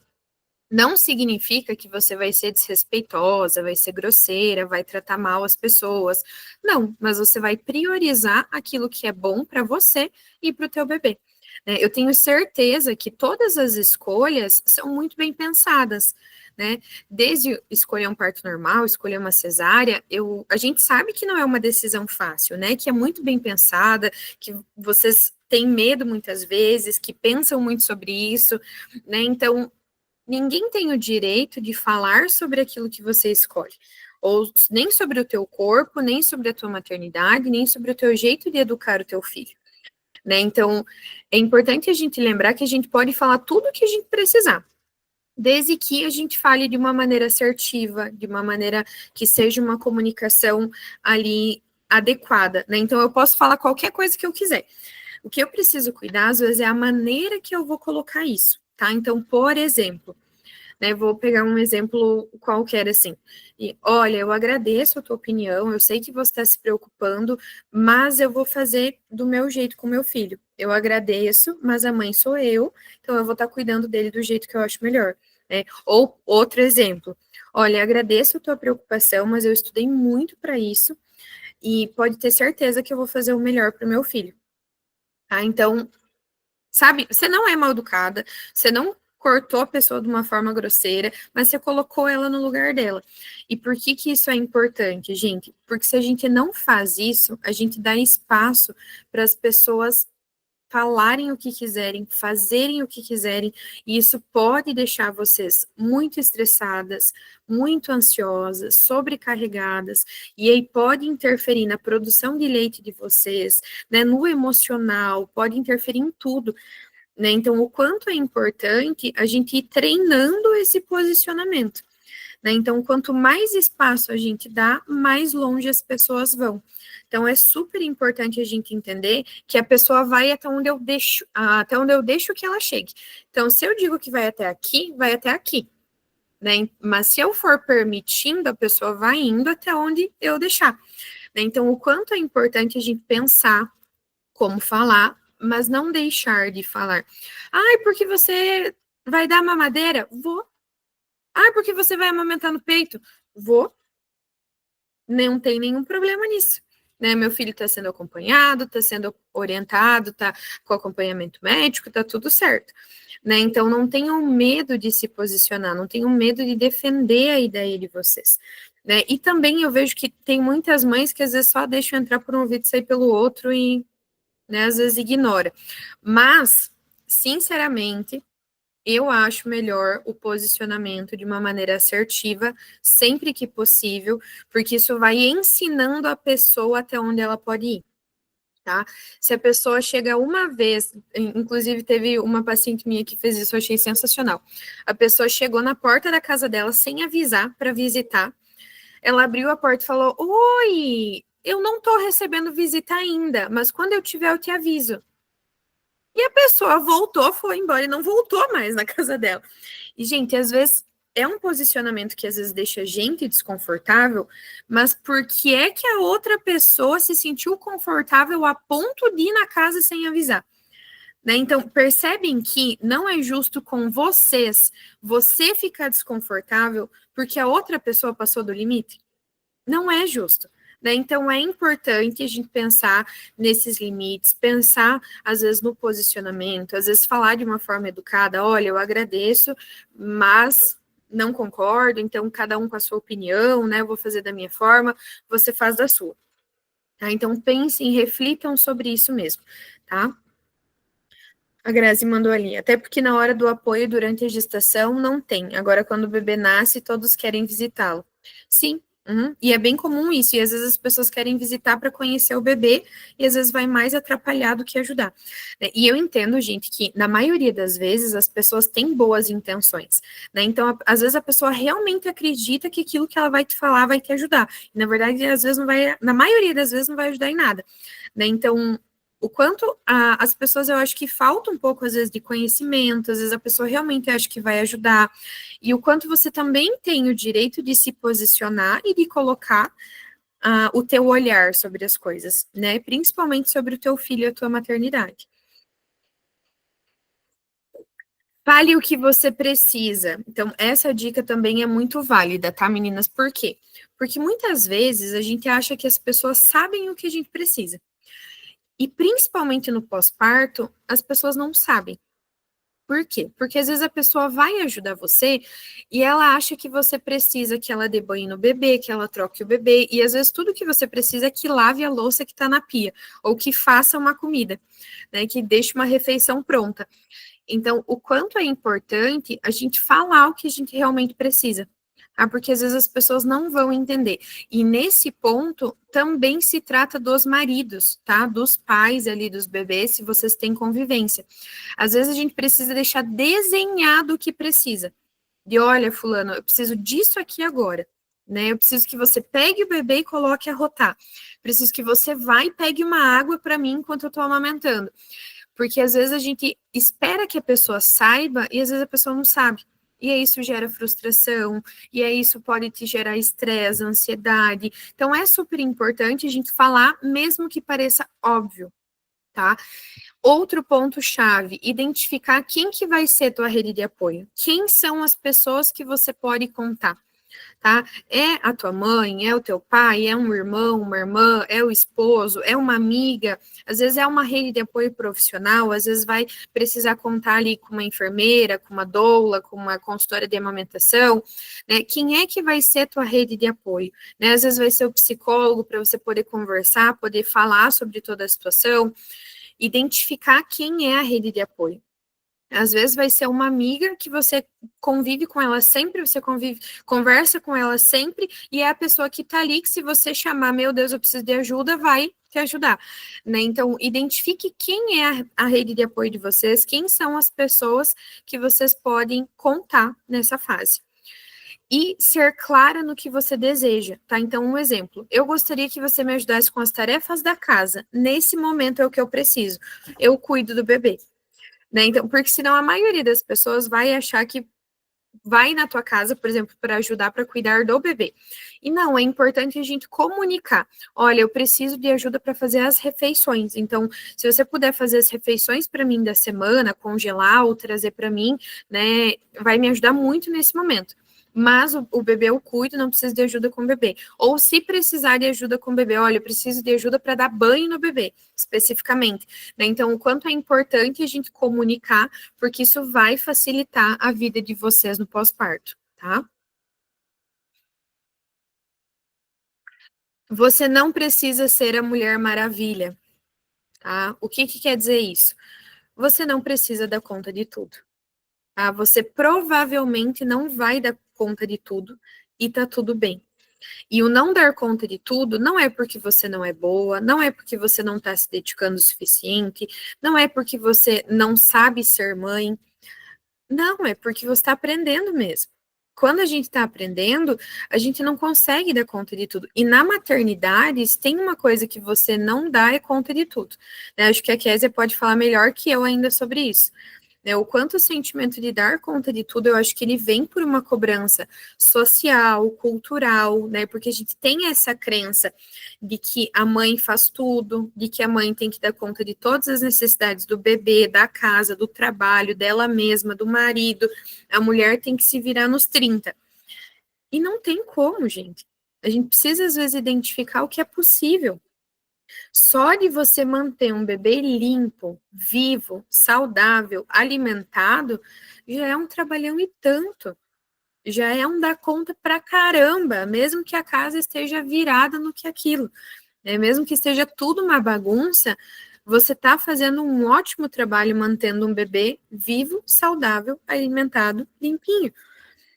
Não significa que você vai ser desrespeitosa, vai ser grosseira, vai tratar mal as pessoas. Não, mas você vai priorizar aquilo que é bom para você e para o teu bebê. né? Eu tenho certeza que todas as escolhas são muito bem pensadas, né? Desde escolher um parto normal, escolher uma cesárea, a gente sabe que não é uma decisão fácil, né? Que é muito bem pensada, que vocês têm medo muitas vezes, que pensam muito sobre isso, né? Então, ninguém tem o direito de falar sobre aquilo que você escolhe, ou nem sobre o teu corpo, nem sobre a tua maternidade, nem sobre o teu jeito de educar o teu filho, né? Então, é importante a gente lembrar que a gente pode falar tudo o que a gente precisar, desde que a gente fale de uma maneira assertiva, de uma maneira que seja uma comunicação ali adequada, né? Então, eu posso falar qualquer coisa que eu quiser. O que eu preciso cuidar, às vezes, é a maneira que eu vou colocar isso, tá? Então, por exemplo, né, vou pegar um exemplo qualquer assim. E, olha, eu agradeço a tua opinião, eu sei que você está se preocupando, mas eu vou fazer do meu jeito com meu filho. Eu agradeço, mas a mãe sou eu, então eu vou estar cuidando dele do jeito que eu acho melhor. Né? Ou outro exemplo. Olha, agradeço a tua preocupação, mas eu estudei muito para isso e pode ter certeza que eu vou fazer o melhor para o meu filho. Tá? Então, sabe, você não é mal educada, você não cortou a pessoa de uma forma grosseira, mas você colocou ela no lugar dela. E por que que isso é importante, gente? Porque se a gente não faz isso, a gente dá espaço para as pessoas falarem o que quiserem, fazerem o que quiserem, e isso pode deixar vocês muito estressadas, muito ansiosas, sobrecarregadas, e aí pode interferir na produção de leite de vocês, né, no emocional, pode interferir em tudo, né? Então, o quanto é importante a gente ir treinando esse posicionamento, né? Então, quanto mais espaço a gente dá, mais longe as pessoas vão. Então, é super importante a gente entender que a pessoa vai até onde eu deixo que ela chegue. Então, se eu digo que vai até aqui, né? Mas se eu for permitindo, a pessoa vai indo até onde eu deixar. Né? Então, o quanto é importante a gente pensar como falar, mas não deixar de falar. Ai, porque você vai dar mamadeira? Vou. Ai, porque você vai amamentar no peito? Vou. Não tem nenhum problema nisso. Né? Meu filho está sendo acompanhado, está sendo orientado, está com acompanhamento médico, está tudo certo. Né? Então, não tenham medo de se posicionar, não tenham medo de defender a ideia de vocês. Né? E também eu vejo que tem muitas mães que às vezes só deixam entrar por um ouvido e sair pelo outro e, né, às vezes ignora. Mas, sinceramente, eu acho melhor o posicionamento de uma maneira assertiva, sempre que possível, porque isso vai ensinando a pessoa até onde ela pode ir. Tá? Se a pessoa chega uma vez, inclusive teve uma paciente minha que fez isso, eu achei sensacional. A pessoa chegou na porta da casa dela sem avisar para visitar. Ela abriu a porta e falou: Oi, eu não estou recebendo visita ainda, mas quando eu tiver eu te aviso. E a pessoa voltou, foi embora e não voltou mais na casa dela. E, gente, às vezes é um posicionamento que às vezes deixa a gente desconfortável, mas por que é que a outra pessoa se sentiu confortável a ponto de ir na casa sem avisar? Né? Então, percebem que não é justo com vocês, você ficar desconfortável porque a outra pessoa passou do limite? Não é justo. Né? Então, é importante a gente pensar nesses limites, pensar, às vezes, no posicionamento, às vezes, falar de uma forma educada: olha, eu agradeço, mas não concordo, então, cada um com a sua opinião, né? Eu vou fazer da minha forma, você faz da sua. Tá? Então, pensem, reflitam sobre isso mesmo, tá? A Grazi mandou ali, até porque na hora do apoio durante a gestação não tem. Agora, quando o bebê nasce, todos querem visitá-lo. Sim, e é bem comum isso. E às vezes as pessoas querem visitar para conhecer o bebê, e às vezes vai mais atrapalhar do que ajudar. Né? E eu entendo, gente, que na maioria das vezes as pessoas têm boas intenções. Né? Então, às vezes a pessoa realmente acredita que aquilo que ela vai te falar vai te ajudar. E, na verdade, às vezes não vai, na maioria das vezes não vai ajudar em nada. Né? Então, o quanto as pessoas, eu acho que falta um pouco, às vezes, de conhecimento, às vezes a pessoa realmente acha que vai ajudar, e o quanto você também tem o direito de se posicionar e de colocar o teu olhar sobre as coisas, né, principalmente sobre o teu filho e a tua maternidade. Fale o que você precisa. Então, essa dica também é muito válida, tá, meninas? Por quê? Porque muitas vezes a gente acha que as pessoas sabem o que a gente precisa. E principalmente no pós-parto, as pessoas não sabem. Por quê? Porque às vezes a pessoa vai ajudar você e ela acha que você precisa que ela dê banho no bebê, que ela troque o bebê, e às vezes tudo que você precisa é que lave a louça que está na pia, ou que faça uma comida, né? Que deixe uma refeição pronta. Então, o quanto é importante a gente falar o que a gente realmente precisa. Porque às vezes as pessoas não vão entender. E nesse ponto, também se trata dos maridos, tá? Dos pais ali dos bebês, se vocês têm convivência. Às vezes a gente precisa deixar desenhado o que precisa. De olha, fulano, eu preciso disso aqui agora. Né? Eu preciso que você pegue o bebê e coloque a rotar. Preciso que você vá e pegue uma água para mim enquanto eu estou amamentando. Porque às vezes a gente espera que a pessoa saiba e às vezes a pessoa não sabe. E aí isso gera frustração, e aí isso pode te gerar estresse, ansiedade. Então é super importante a gente falar, mesmo que pareça óbvio, tá? Outro ponto-chave, identificar quem que vai ser tua rede de apoio. Quem são as pessoas que você pode contar, tá? É a tua mãe, é o teu pai, é um irmão, uma irmã, é o esposo, é uma amiga, às vezes é uma rede de apoio profissional, às vezes vai precisar contar ali com uma enfermeira, com uma doula, com uma consultora de amamentação, né? Quem é que vai ser a tua rede de apoio? Né? Às vezes vai ser o psicólogo para você poder conversar, poder falar sobre toda a situação, identificar quem é a rede de apoio. Às vezes vai ser uma amiga que você convive com ela sempre, você conversa com ela sempre, e é a pessoa que tá ali, que se você chamar, meu Deus, eu preciso de ajuda, vai te ajudar, né? Então, identifique quem é a rede de apoio de vocês, quem são as pessoas que vocês podem contar nessa fase. E ser clara no que você deseja, tá? Então, um exemplo. Eu gostaria que você me ajudasse com as tarefas da casa. Nesse momento é o que eu preciso. Eu cuido do bebê. Né? Então, porque senão a maioria das pessoas vai achar que vai na tua casa, por exemplo, para ajudar para cuidar do bebê. E não, é importante a gente comunicar. Olha, eu preciso de ajuda para fazer as refeições. Então, se você puder fazer as refeições para mim da semana, congelar ou trazer para mim, né, vai me ajudar muito nesse momento. Mas o bebê eu cuido, não preciso de ajuda com o bebê. Ou se precisar de ajuda com o bebê, olha, eu preciso de ajuda para dar banho no bebê, especificamente. Né? Então, o quanto é importante a gente comunicar, porque isso vai facilitar a vida de vocês no pós-parto, tá? Você não precisa ser a Mulher Maravilha, tá? O que quer dizer isso? Você não precisa dar conta de tudo, tá? Você provavelmente não vai dar conta de tudo e tá tudo bem. E o não dar conta de tudo não é porque você não é boa, não é porque você não está se dedicando o suficiente, não é porque você não sabe ser mãe, não, é porque você está aprendendo mesmo. Quando a gente está aprendendo, a gente não consegue dar conta de tudo. E na maternidade, se tem uma coisa que você não dá, é conta de tudo. Né? Acho que a Kézia pode falar melhor que eu ainda sobre isso. Né? O quanto o sentimento de dar conta de tudo, eu acho que ele vem por uma cobrança social, cultural, né? Porque a gente tem essa crença de que a mãe faz tudo, de que a mãe tem que dar conta de todas as necessidades do bebê, da casa, do trabalho, dela mesma, do marido. A mulher tem que se virar nos 30. E não tem como, gente. A gente precisa, às vezes, identificar o que é possível. Só de você manter um bebê limpo, vivo, saudável, alimentado, já é um trabalhão e tanto. Já é um dar conta pra caramba, mesmo que a casa esteja virada no que aquilo. Né? Mesmo que esteja tudo uma bagunça, você está fazendo um ótimo trabalho mantendo um bebê vivo, saudável, alimentado, limpinho.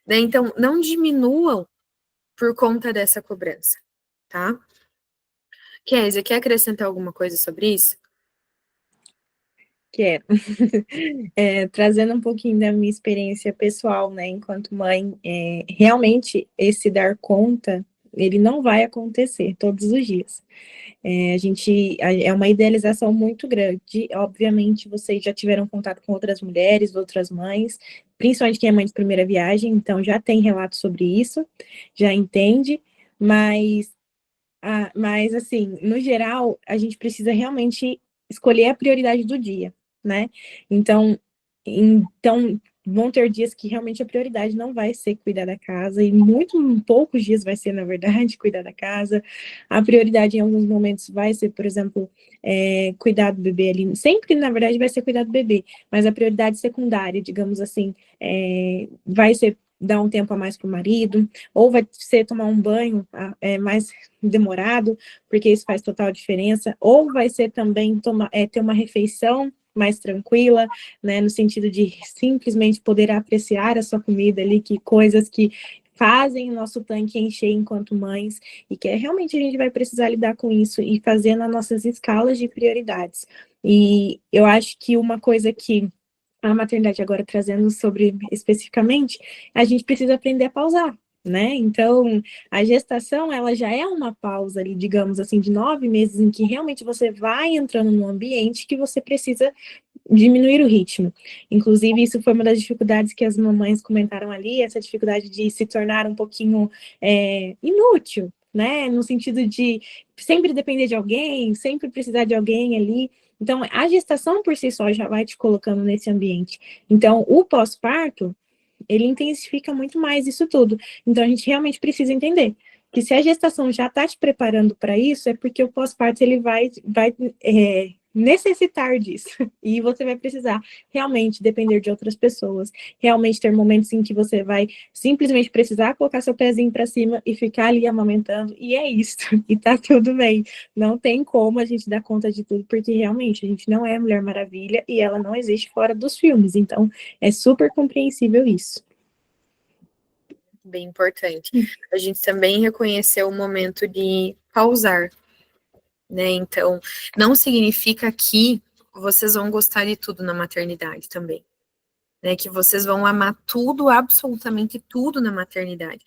Né? Então, não diminuam por conta dessa cobrança, tá? Kézia, quer acrescentar alguma coisa sobre isso? Quero. Trazendo um pouquinho da minha experiência pessoal, né, enquanto mãe, realmente esse dar conta, ele não vai acontecer todos os dias. É uma idealização muito grande. Obviamente, vocês já tiveram contato com outras mulheres, outras mães, principalmente quem é mãe de primeira viagem, então já tem relato sobre isso, já entende, mas assim, no geral, a gente precisa realmente escolher a prioridade do dia, né? Então vão ter dias que realmente a prioridade não vai ser cuidar da casa, e muito poucos dias vai ser, na verdade, cuidar da casa. A prioridade em alguns momentos vai ser, por exemplo, cuidar do bebê ali. Sempre, na verdade, vai ser cuidar do bebê, mas a prioridade secundária, digamos assim, vai ser dar um tempo a mais para o marido, ou vai ser tomar um banho mais demorado, porque isso faz total diferença, ou vai ser também ter uma refeição mais tranquila, né, no sentido de simplesmente poder apreciar a sua comida ali, que coisas que fazem o nosso tanque encher enquanto mães, e que realmente a gente vai precisar lidar com isso e fazer nas nossas escalas de prioridades. E eu acho que uma coisa que a maternidade agora trazendo sobre especificamente, a gente precisa aprender a pausar, né? Então, a gestação, ela já é uma pausa ali, digamos assim, de 9 meses, em que realmente você vai entrando num ambiente que você precisa diminuir o ritmo. Inclusive, isso foi uma das dificuldades que as mamães comentaram ali, essa dificuldade de se tornar um pouquinho inútil, né? No sentido de sempre depender de alguém, sempre precisar de alguém ali. Então, a gestação por si só já vai te colocando nesse ambiente. Então, o pós-parto, ele intensifica muito mais isso tudo. Então, a gente realmente precisa entender que se a gestação já está te preparando para isso, é porque o pós-parto ele vai necessitar disso. E você vai precisar realmente depender de outras pessoas, realmente ter momentos em que você vai simplesmente precisar colocar seu pezinho para cima e ficar ali amamentando, e é isso. E tá tudo bem. Não tem como a gente dar conta de tudo, porque realmente a gente não é a Mulher Maravilha e ela não existe fora dos filmes. Então, é super compreensível isso. Bem importante. A gente também reconheceu o momento de pausar, né? Então, não significa que vocês vão gostar de tudo na maternidade também, né? Que vocês vão amar tudo, absolutamente tudo na maternidade.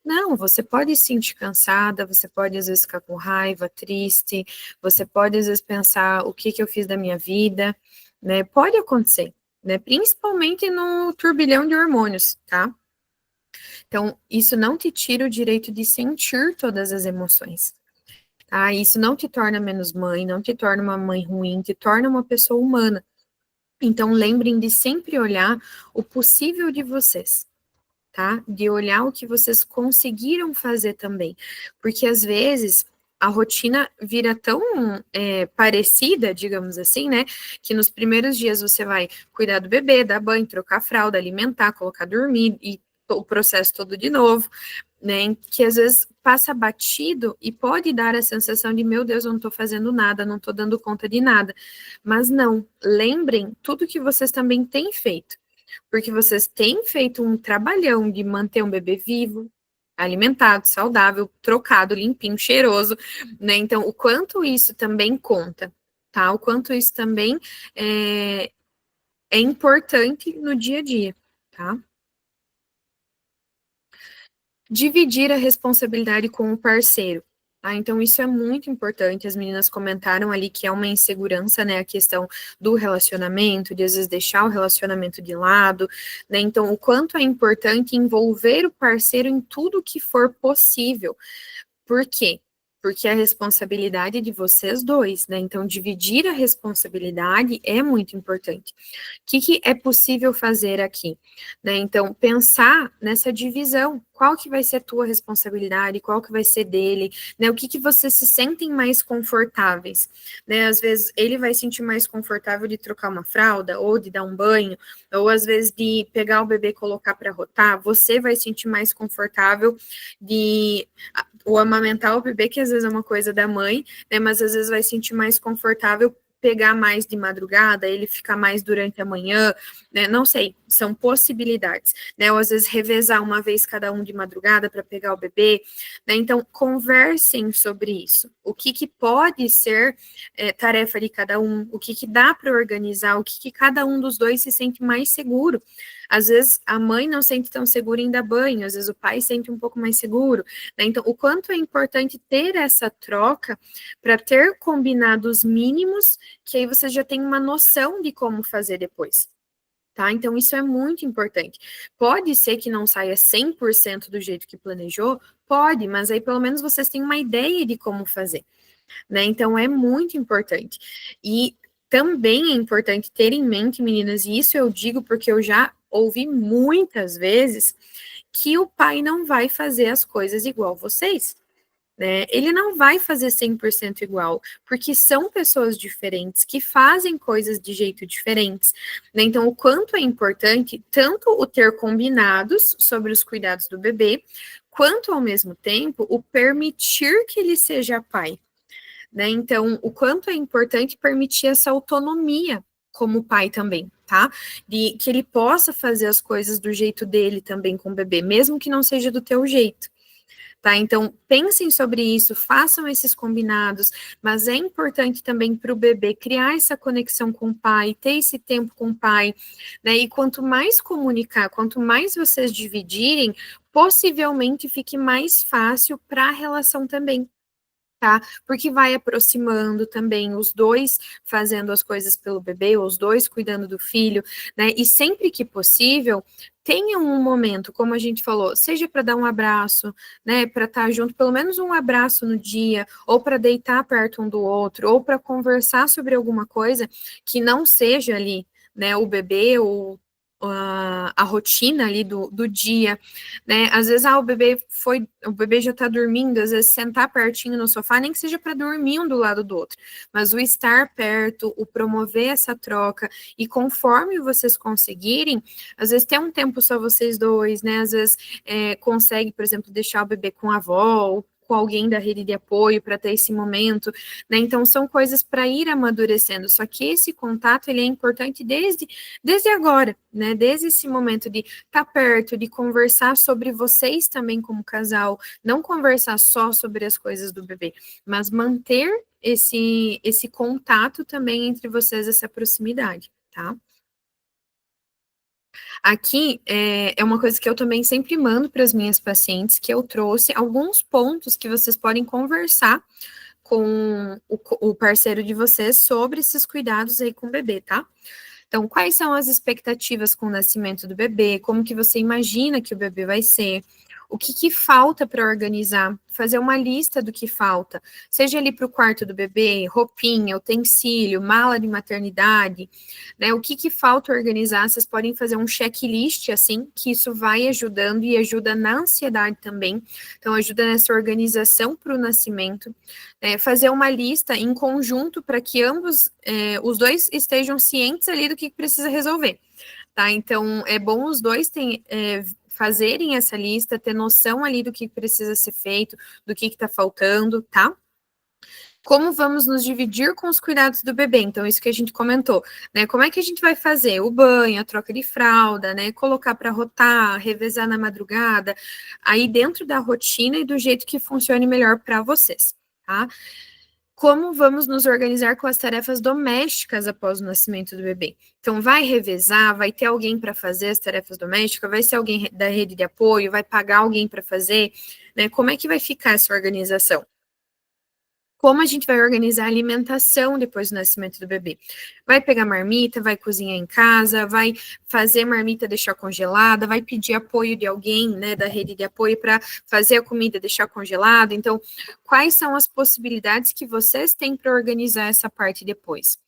Não, você pode se sentir cansada, você pode às vezes ficar com raiva, triste, você pode às vezes pensar o que eu fiz da minha vida, né? Pode acontecer, né? Principalmente no turbilhão de hormônios, tá? Então, isso não te tira o direito de sentir todas as emoções. Tá? Isso não te torna menos mãe, não te torna uma mãe ruim, te torna uma pessoa humana. Então, lembrem de sempre olhar o possível de vocês, tá? De olhar o que vocês conseguiram fazer também. Porque, às vezes, a rotina vira tão parecida, digamos assim, né? Que nos primeiros dias você vai cuidar do bebê, dar banho, trocar fralda, alimentar, colocar dormir e o processo todo de novo, né? Que às vezes passa batido e pode dar a sensação de, meu Deus, eu não estou fazendo nada, não estou dando conta de nada. Mas não, lembrem tudo que vocês também têm feito, porque vocês têm feito um trabalhão de manter um bebê vivo, alimentado, saudável, trocado, limpinho, cheiroso, né? Então, o quanto isso também conta, tá? O quanto isso também é importante no dia a dia, tá? Dividir a responsabilidade com o parceiro. Ah, então, isso é muito importante. As meninas comentaram ali que é uma insegurança, né? A questão do relacionamento, de às vezes deixar o relacionamento de lado, né? Então, o quanto é importante envolver o parceiro em tudo que for possível. Por quê? Porque a responsabilidade é de vocês dois, né? Então, dividir a responsabilidade é muito importante. O que é possível fazer aqui? Né? Então, pensar nessa divisão. Qual que vai ser a tua responsabilidade? Qual que vai ser dele? Né? O que vocês se sentem mais confortáveis? Né? Às vezes, ele vai sentir mais confortável de trocar uma fralda, ou de dar um banho, ou às vezes de pegar o bebê e colocar para rotar. Você vai sentir mais confortável de o amamentar o bebê, que às vezes é uma coisa da mãe, né? Mas às vezes vai sentir mais confortável pegar mais de madrugada, ele ficar mais durante a manhã, né? Não sei, são possibilidades, né? Ou às vezes revezar uma vez cada um de madrugada para pegar o bebê, né? Então, conversem sobre isso. O que pode ser tarefa de cada um, o que dá para organizar, o que cada um dos dois se sente mais seguro. Às vezes a mãe não sente tão segura em dar banho, às vezes o pai sente um pouco mais seguro, né? Então, o quanto é importante ter essa troca para ter combinados mínimos, que aí você já tem uma noção de como fazer depois. Tá? Então, isso é muito importante. Pode ser que não saia 100% do jeito que planejou? Pode, mas aí pelo menos vocês têm uma ideia de como fazer, né? Então, é muito importante. E também é importante ter em mente, meninas, e isso eu digo porque eu já ouvi muitas vezes que o pai não vai fazer as coisas igual vocês, né? Ele não vai fazer 100% igual, porque são pessoas diferentes que fazem coisas de jeito diferentes, né? Então, o quanto é importante tanto o ter combinados sobre os cuidados do bebê, quanto ao mesmo tempo o permitir que ele seja pai, né? Então, o quanto é importante permitir essa autonomia como pai também, tá? De que ele possa fazer as coisas do jeito dele também com o bebê, mesmo que não seja do teu jeito. Tá? Então, pensem sobre isso, façam esses combinados, mas é importante também para o bebê criar essa conexão com o pai, ter esse tempo com o pai, né? E quanto mais comunicar, quanto mais vocês dividirem, possivelmente fique mais fácil para a relação também. Tá? Porque vai aproximando também os dois fazendo as coisas pelo bebê, os dois cuidando do filho, né? E sempre que possível, tenha um momento, como a gente falou, seja para dar um abraço, né? Para estar junto, pelo menos um abraço no dia, ou para deitar perto um do outro, ou para conversar sobre alguma coisa que não seja ali, né? O bebê ou a rotina ali do dia, né? Às vezes, o bebê já tá dormindo, às vezes sentar pertinho no sofá, nem que seja para dormir um do lado do outro, mas o estar perto, o promover essa troca, e conforme vocês conseguirem, às vezes tem um tempo só vocês dois, né? Às vezes consegue, por exemplo, deixar o bebê com a avó, ou com alguém da rede de apoio para ter esse momento, né? Então são coisas para ir amadurecendo. Só que esse contato ele é importante desde agora, né? Desde esse momento de estar perto, de conversar sobre vocês também como casal, não conversar só sobre as coisas do bebê, mas manter esse contato também entre vocês, essa proximidade, tá? Aqui é uma coisa que eu também sempre mando para as minhas pacientes, que eu trouxe alguns pontos que vocês podem conversar com o parceiro de vocês sobre esses cuidados aí com o bebê, tá? Então, quais são as expectativas com o nascimento do bebê? Como que você imagina que o bebê vai ser? O que falta para organizar? Fazer uma lista do que falta, seja ali para o quarto do bebê, roupinha, utensílio, mala de maternidade, né? O que falta organizar? Vocês podem fazer um checklist assim, que isso vai ajudando e ajuda na ansiedade também. Então, ajuda nessa organização para o nascimento. Fazer uma lista em conjunto para que ambos, os dois estejam cientes ali do que precisa resolver, tá? Então, é bom os dois fazerem essa lista, ter noção ali do que precisa ser feito, do que está faltando, tá? Como vamos nos dividir com os cuidados do bebê? Então, isso que a gente comentou, né? Como é que a gente vai fazer? O banho, a troca de fralda, né? Colocar para rotar, revezar na madrugada, aí dentro da rotina e do jeito que funcione melhor para vocês, tá? Como vamos nos organizar com as tarefas domésticas após o nascimento do bebê? Então, vai revezar, vai ter alguém para fazer as tarefas domésticas, vai ser alguém da rede de apoio, vai pagar alguém para fazer, né? Como é que vai ficar essa organização? Como a gente vai organizar a alimentação depois do nascimento do bebê? Vai pegar marmita, vai cozinhar em casa, vai fazer marmita, deixar congelada, vai pedir apoio de alguém, né, da rede de apoio para fazer a comida, deixar congelada. Então, quais são as possibilidades que vocês têm para organizar essa parte depois?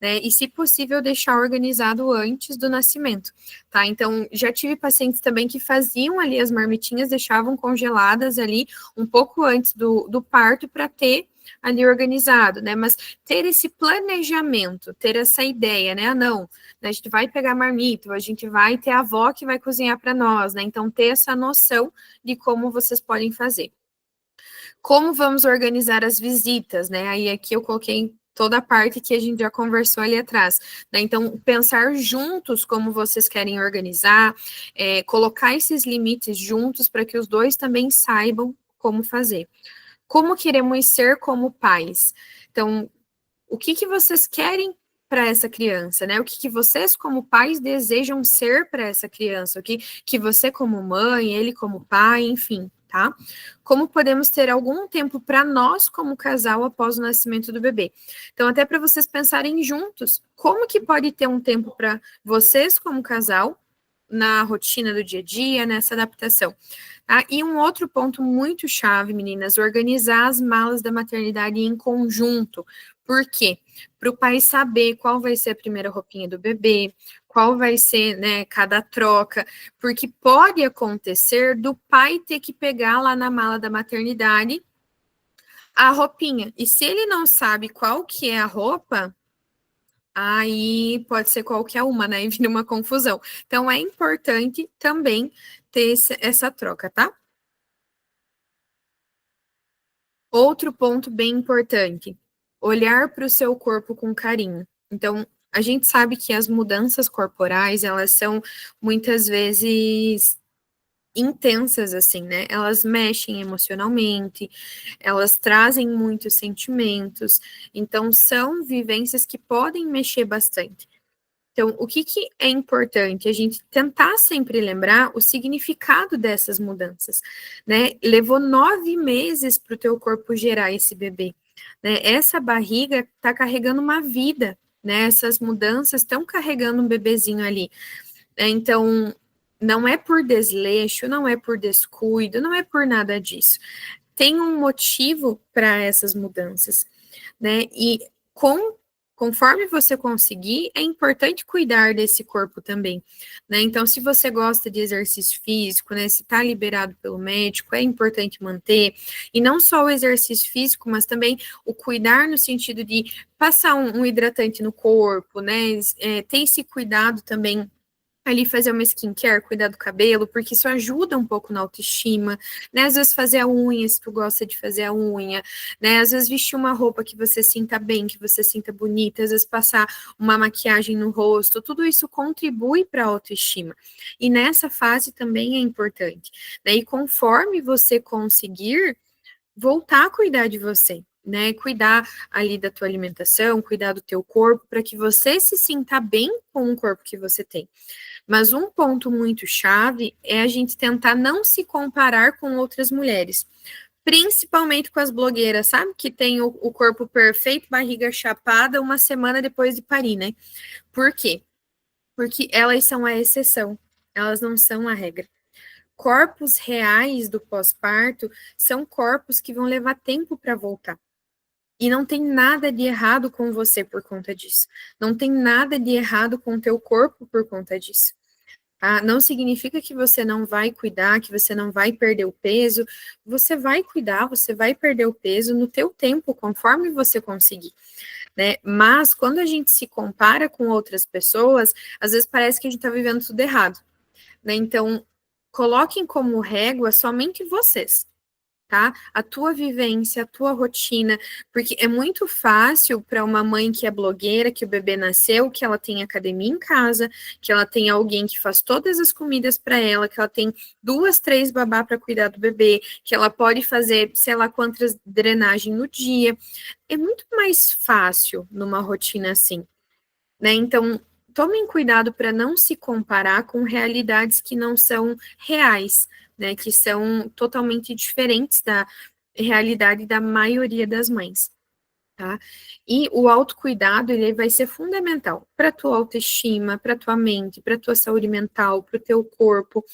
Né, e, se possível, deixar organizado antes do nascimento, tá? Então, já tive pacientes também que faziam ali as marmitinhas, deixavam congeladas ali um pouco antes do parto para ter ali organizado, né? Mas ter esse planejamento, ter essa ideia, né? Ah, não, né, a gente vai pegar marmita, a gente vai ter a avó que vai cozinhar para nós, né? Então, ter essa noção de como vocês podem fazer. Como vamos organizar as visitas, né? Aí aqui eu coloquei toda a parte que a gente já conversou ali atrás, né? Então, pensar juntos como vocês querem organizar, colocar esses limites juntos para que os dois também saibam como fazer. Como queremos ser como pais? Então, o que vocês querem para essa criança, né? O que vocês, como pais, desejam ser para essa criança? O que você, como mãe, ele, como pai, enfim, tá? Como podemos ter algum tempo para nós, como casal, após o nascimento do bebê? Então, até para vocês pensarem juntos, como que pode ter um tempo para vocês, como casal, na rotina do dia a dia, nessa adaptação? Tá? E um outro ponto muito chave, meninas, organizar as malas da maternidade em conjunto. Por quê? Para o pai saber qual vai ser a primeira roupinha do bebê, qual vai ser, né, cada troca, porque pode acontecer do pai ter que pegar lá na mala da maternidade a roupinha, e se ele não sabe qual que é a roupa, aí pode ser qualquer uma, né, e vira uma confusão. Então, é importante também ter essa troca, tá? Outro ponto bem importante, olhar para o seu corpo com carinho. Então, a gente sabe que as mudanças corporais, elas são muitas vezes intensas, assim, né? Elas mexem emocionalmente, elas trazem muitos sentimentos, então são vivências que podem mexer bastante. Então, o que é importante? A gente tentar sempre lembrar o significado dessas mudanças, né? Levou 9 meses para o teu corpo gerar esse bebê, né? Essa barriga está carregando uma vida, né? Essas mudanças estão carregando um bebezinho ali. Então, não é por desleixo, não é por descuido, não é por nada disso. Tem um motivo para essas mudanças, né? E conforme você conseguir, é importante cuidar desse corpo também, né? Então, se você gosta de exercício físico, né? Se está liberado pelo médico, é importante manter. E não só o exercício físico, mas também o cuidar no sentido de passar um hidratante no corpo, né? Ter esse cuidado também ali fazer uma skincare, cuidar do cabelo, porque isso ajuda um pouco na autoestima, né? Às vezes fazer a unha, se tu gosta de fazer a unha, né? Às vezes vestir uma roupa que você sinta bem, que você sinta bonita, às vezes passar uma maquiagem no rosto, tudo isso contribui para a autoestima. E nessa fase também é importante, né? E conforme você conseguir voltar a cuidar de você, né? Cuidar ali da tua alimentação, cuidar do teu corpo, para que você se sinta bem com o corpo que você tem. Mas um ponto muito chave é a gente tentar não se comparar com outras mulheres, principalmente com as blogueiras, sabe? Que tem o corpo perfeito, barriga chapada, uma semana depois de parir, né? Por quê? Porque elas são a exceção, elas não são a regra. Corpos reais do pós-parto são corpos que vão levar tempo para voltar. E não tem nada de errado com você por conta disso. Não tem nada de errado com o teu corpo por conta disso. Tá? Não significa que você não vai cuidar, que você não vai perder o peso. Você vai cuidar, você vai perder o peso no teu tempo, conforme você conseguir, né? Mas quando a gente se compara com outras pessoas, às vezes parece que a gente está vivendo tudo errado, né? Então, coloquem como régua somente vocês, tá? A tua vivência, a tua rotina, porque é muito fácil para uma mãe que é blogueira, que o bebê nasceu, que ela tem academia em casa, que ela tem alguém que faz todas as comidas para ela, que ela tem 2, 3 babá para cuidar do bebê, que ela pode fazer, sei lá, quantas drenagem no dia. É muito mais fácil numa rotina assim, né? Então, tomem cuidado para não se comparar com realidades que não são reais, né? Que são totalmente diferentes da realidade da maioria das mães, tá? E o autocuidado, ele vai ser fundamental para tua autoestima, para tua mente, para tua saúde mental, para o teu corpo.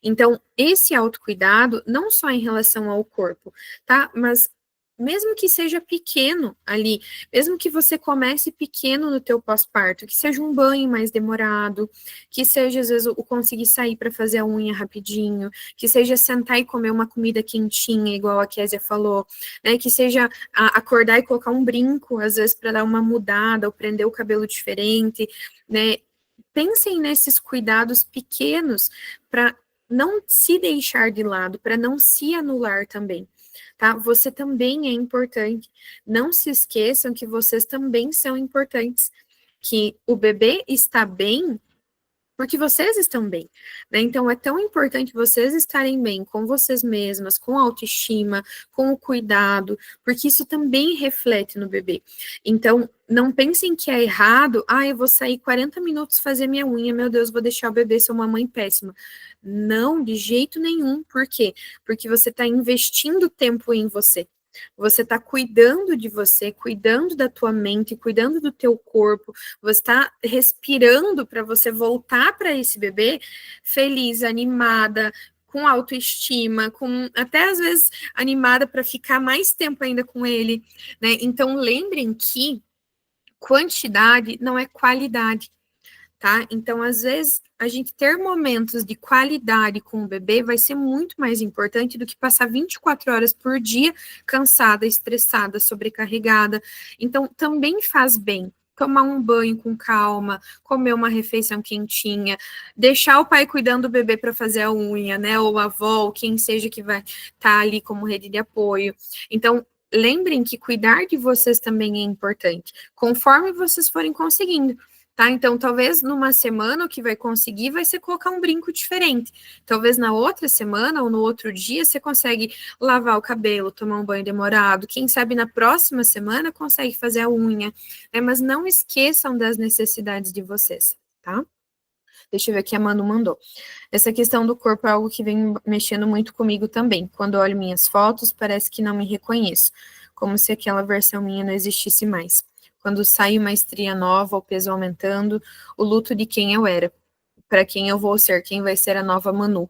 Então, esse autocuidado, não só em relação ao corpo, tá? Mas mesmo que seja pequeno ali, mesmo que você comece pequeno no teu pós-parto, que seja um banho mais demorado, que seja às vezes o conseguir sair para fazer a unha rapidinho, que seja sentar e comer uma comida quentinha, igual a Késia falou, né, que seja acordar e colocar um brinco, às vezes para dar uma mudada, ou prender o cabelo diferente, né? Pensem nesses cuidados pequenos para não se deixar de lado, para não se anular também, tá? Você também é importante. Não se esqueçam que vocês também são importantes, que o bebê está bem porque vocês estão bem, né? Então é tão importante vocês estarem bem com vocês mesmas, com a autoestima, com o cuidado, porque isso também reflete no bebê. Então, não pensem que é errado, eu vou sair 40 minutos fazer minha unha, meu Deus, vou deixar o bebê ser uma mãe péssima. Não, de jeito nenhum. Por quê? Porque você está investindo tempo em você. Você está cuidando de você, cuidando da tua mente, cuidando do teu corpo, você está respirando para você voltar para esse bebê feliz, animada, com autoestima, com até às vezes animada para ficar mais tempo ainda com ele, né? Então lembrem que quantidade não é qualidade, tá? Então, às vezes, a gente ter momentos de qualidade com o bebê vai ser muito mais importante do que passar 24 horas por dia cansada, estressada, sobrecarregada. Então, também faz bem tomar um banho com calma, comer uma refeição quentinha, deixar o pai cuidando do bebê para fazer a unha, né? Ou a avó, ou quem seja que vai estar ali como rede de apoio. Então, lembrem que cuidar de vocês também é importante, conforme vocês forem conseguindo. Tá? Então, talvez numa semana o que vai conseguir vai ser colocar um brinco diferente. Talvez na outra semana ou no outro dia você consegue lavar o cabelo, tomar um banho demorado. Quem sabe na próxima semana consegue fazer a unha. Né? Mas não esqueçam das necessidades de vocês, tá? Deixa eu ver aqui, a Manu mandou. Essa questão do corpo é algo que vem mexendo muito comigo também. Quando olho minhas fotos, parece que não me reconheço, como se aquela versão minha não existisse mais. Quando sai uma estria nova, o peso aumentando, o luto de quem eu era, para quem eu vou ser, quem vai ser a nova Manu.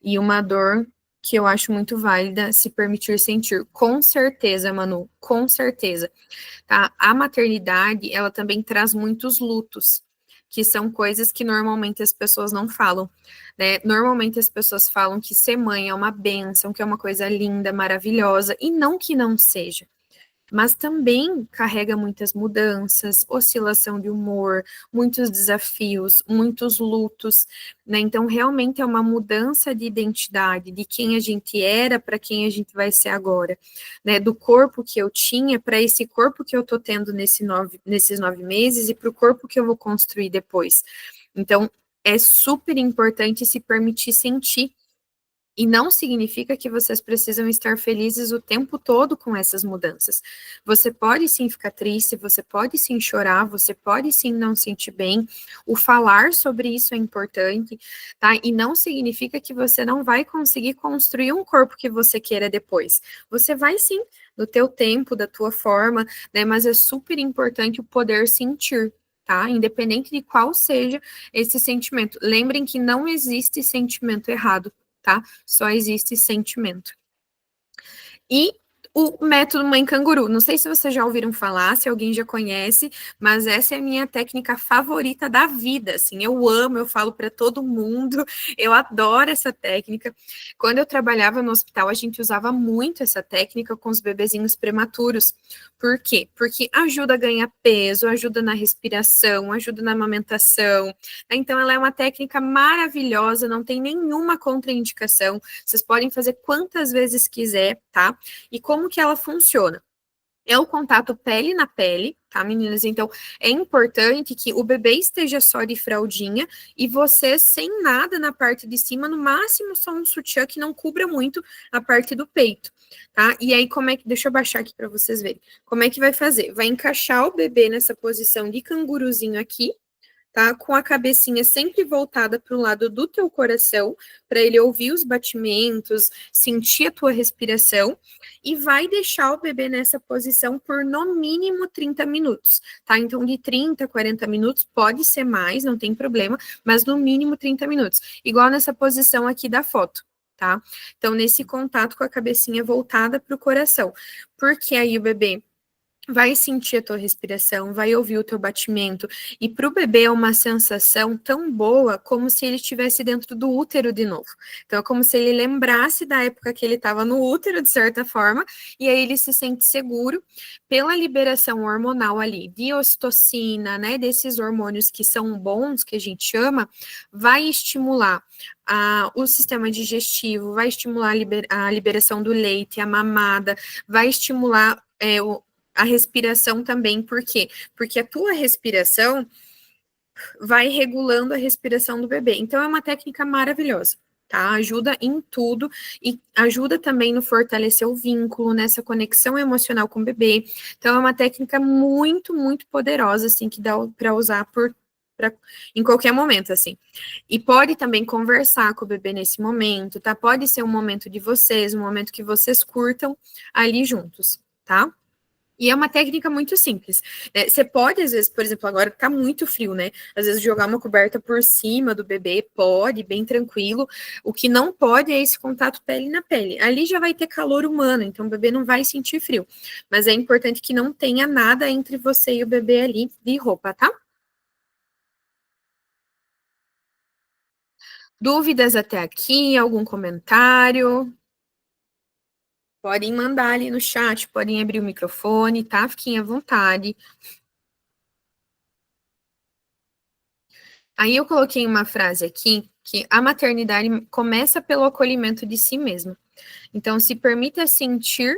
E uma dor que eu acho muito válida se permitir sentir. Com certeza, Manu, com certeza. Tá? A maternidade, ela também traz muitos lutos, que são coisas que normalmente as pessoas não falam, né? Normalmente as pessoas falam que ser mãe é uma bênção, que é uma coisa linda, maravilhosa, e não que não seja. Mas também carrega muitas mudanças, oscilação de humor, muitos desafios, muitos lutos, né? Então, realmente é uma mudança de identidade, de quem a gente era para quem a gente vai ser agora, né? Do corpo que eu tinha para esse corpo que eu estou tendo nesses 9 meses e para o corpo que eu vou construir depois. Então, é super importante se permitir sentir. E não significa que vocês precisam estar felizes o tempo todo com essas mudanças. Você pode sim ficar triste, você pode sim chorar, você pode sim não sentir bem. O falar sobre isso é importante, tá? E não significa que você não vai conseguir construir um corpo que você queira depois. Você vai sim, no teu tempo, da tua forma, né? Mas é super importante o poder sentir. Tá? Independente de qual seja esse sentimento. Lembrem que não existe sentimento errado, tá? Só existe sentimento. E o método mãe canguru, não sei se vocês já ouviram falar, se alguém já conhece, mas essa é a minha técnica favorita da vida, assim, eu amo, eu falo para todo mundo, eu adoro essa técnica. Quando eu trabalhava no hospital, a gente usava muito essa técnica com os bebezinhos prematuros. Por quê? Porque ajuda a ganhar peso, ajuda na respiração, ajuda na amamentação. Então, ela é uma técnica maravilhosa, não tem nenhuma contraindicação. Vocês podem fazer quantas vezes quiser, tá? E como que ela funciona? É o contato pele na pele, tá, meninas? Então, é importante que o bebê esteja só de fraldinha e você sem nada na parte de cima, no máximo só um sutiã que não cubra muito a parte do peito, tá? E aí, como é que... Deixa eu baixar aqui para vocês verem. Como é que vai fazer? Vai encaixar o bebê nessa posição de canguruzinho aqui, tá? Com a cabecinha sempre voltada para o lado do teu coração, para ele ouvir os batimentos, sentir a tua respiração, e vai deixar o bebê nessa posição por no mínimo 30 minutos, tá? Então, de 30 a 40 minutos, pode ser mais, não tem problema, mas no mínimo 30 minutos. Igual nessa posição aqui da foto, tá? Então, nesse contato com a cabecinha voltada para o coração, porque aí o bebê vai sentir a tua respiração, vai ouvir o teu batimento, e para o bebê é uma sensação tão boa como se ele estivesse dentro do útero de novo. Então é como se ele lembrasse da época que ele estava no útero, de certa forma, e aí ele se sente seguro pela liberação hormonal ali, de ocitocina, né, desses hormônios que são bons, que a gente chama, vai estimular o sistema digestivo, vai estimular a liberação do leite, a mamada, vai estimular a respiração também, por quê? Porque a tua respiração vai regulando a respiração do bebê. Então, é uma técnica maravilhosa, tá? Ajuda em tudo e ajuda também no fortalecer o vínculo, nessa conexão emocional com o bebê. Então, é uma técnica muito, muito poderosa, assim, que dá para usar em qualquer momento, assim. E pode também conversar com o bebê nesse momento, tá? Pode ser um momento de vocês, um momento que vocês curtam ali juntos, tá? E é uma técnica muito simples. Né? Você pode, às vezes, por exemplo, agora tá muito frio, né? Às vezes jogar uma coberta por cima do bebê, pode, bem tranquilo. O que não pode é esse contato pele na pele. Ali já vai ter calor humano, então o bebê não vai sentir frio. Mas é importante que não tenha nada entre você e o bebê ali de roupa, tá? Dúvidas até aqui? Algum comentário? Podem mandar ali no chat, podem abrir o microfone, tá? Fiquem à vontade. Aí eu coloquei uma frase aqui, que a maternidade começa pelo acolhimento de si mesma. Então, se permita sentir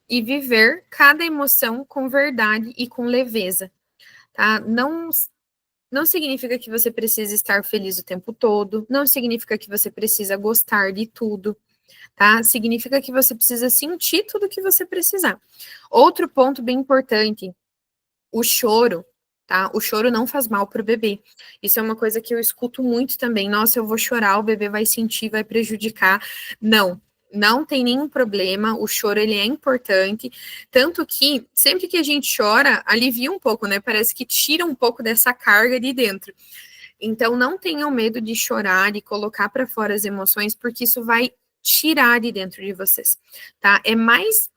e viver cada emoção com verdade e com leveza, tá? Não significa que você precisa estar feliz o tempo todo, não significa que você precisa gostar de tudo, tá? Significa que você precisa sentir tudo que você precisar. Outro ponto bem importante, o choro, tá? O choro não faz mal para o bebê. Isso é uma coisa que eu escuto muito também. Nossa, eu vou chorar, o bebê vai sentir, vai prejudicar. Não. Não tem nenhum problema, o choro ele é importante, tanto que sempre que a gente chora, alivia um pouco, né? Parece que tira um pouco dessa carga de dentro. Então não tenham medo de chorar, de colocar para fora as emoções, porque isso vai tirar de dentro de vocês, tá? É mais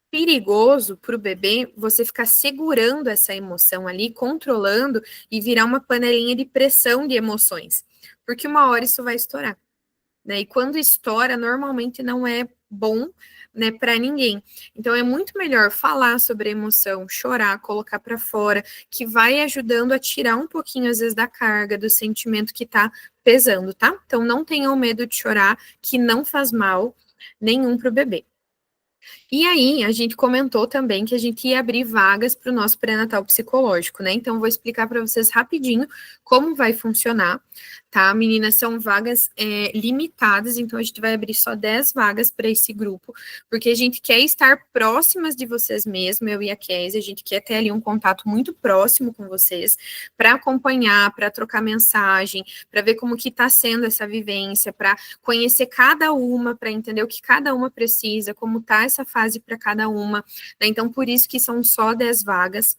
perigoso para o bebê você ficar segurando essa emoção ali, controlando e virar uma panelinha de pressão de emoções, porque uma hora isso vai estourar, né? E quando estoura, normalmente não é bom, né, para ninguém. Então é muito melhor falar sobre a emoção, chorar, colocar para fora, que vai ajudando a tirar um pouquinho às vezes da carga, do sentimento que tá pesando, tá? Então não tenham medo de chorar, que não faz mal nenhum para o bebê. E aí, a gente comentou também que a gente ia abrir vagas para o nosso pré-natal psicológico, né? Então, vou explicar para vocês rapidinho como vai funcionar, tá? Meninas, são vagas limitadas, então a gente vai abrir só 10 vagas para esse grupo, porque a gente quer estar próximas de vocês mesmo, eu e a Kézia, a gente quer ter ali um contato muito próximo com vocês, para acompanhar, para trocar mensagem, para ver como que está sendo essa vivência, para conhecer cada uma, para entender o que cada uma precisa, como tá essa fase para cada uma, né? Então, por isso que são só 10 vagas,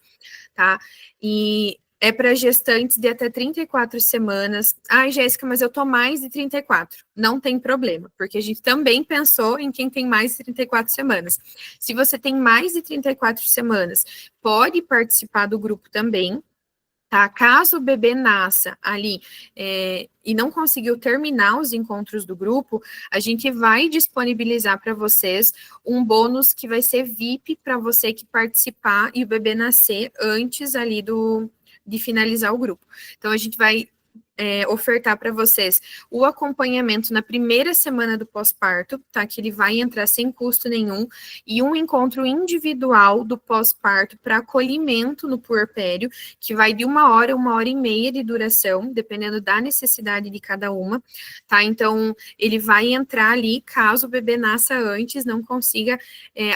tá? E é para gestantes de até 34 semanas. Ai, Jéssica, mas eu tô mais de 34. Não tem problema, porque a gente também pensou em quem tem mais de 34 semanas. Se você tem mais de 34 semanas, pode participar do grupo também, tá? Caso o bebê nasça ali e não conseguiu terminar os encontros do grupo, a gente vai disponibilizar para vocês um bônus que vai ser VIP para você que participar e o bebê nascer antes ali de finalizar o grupo. Então, a gente vai ofertar para vocês o acompanhamento na primeira semana do pós-parto, tá? Que ele vai entrar sem custo nenhum, e um encontro individual do pós-parto para acolhimento no puerpério, que vai de 1 hora e meia de duração, dependendo da necessidade de cada uma, tá? Então, ele vai entrar ali caso o bebê nasça antes, não consiga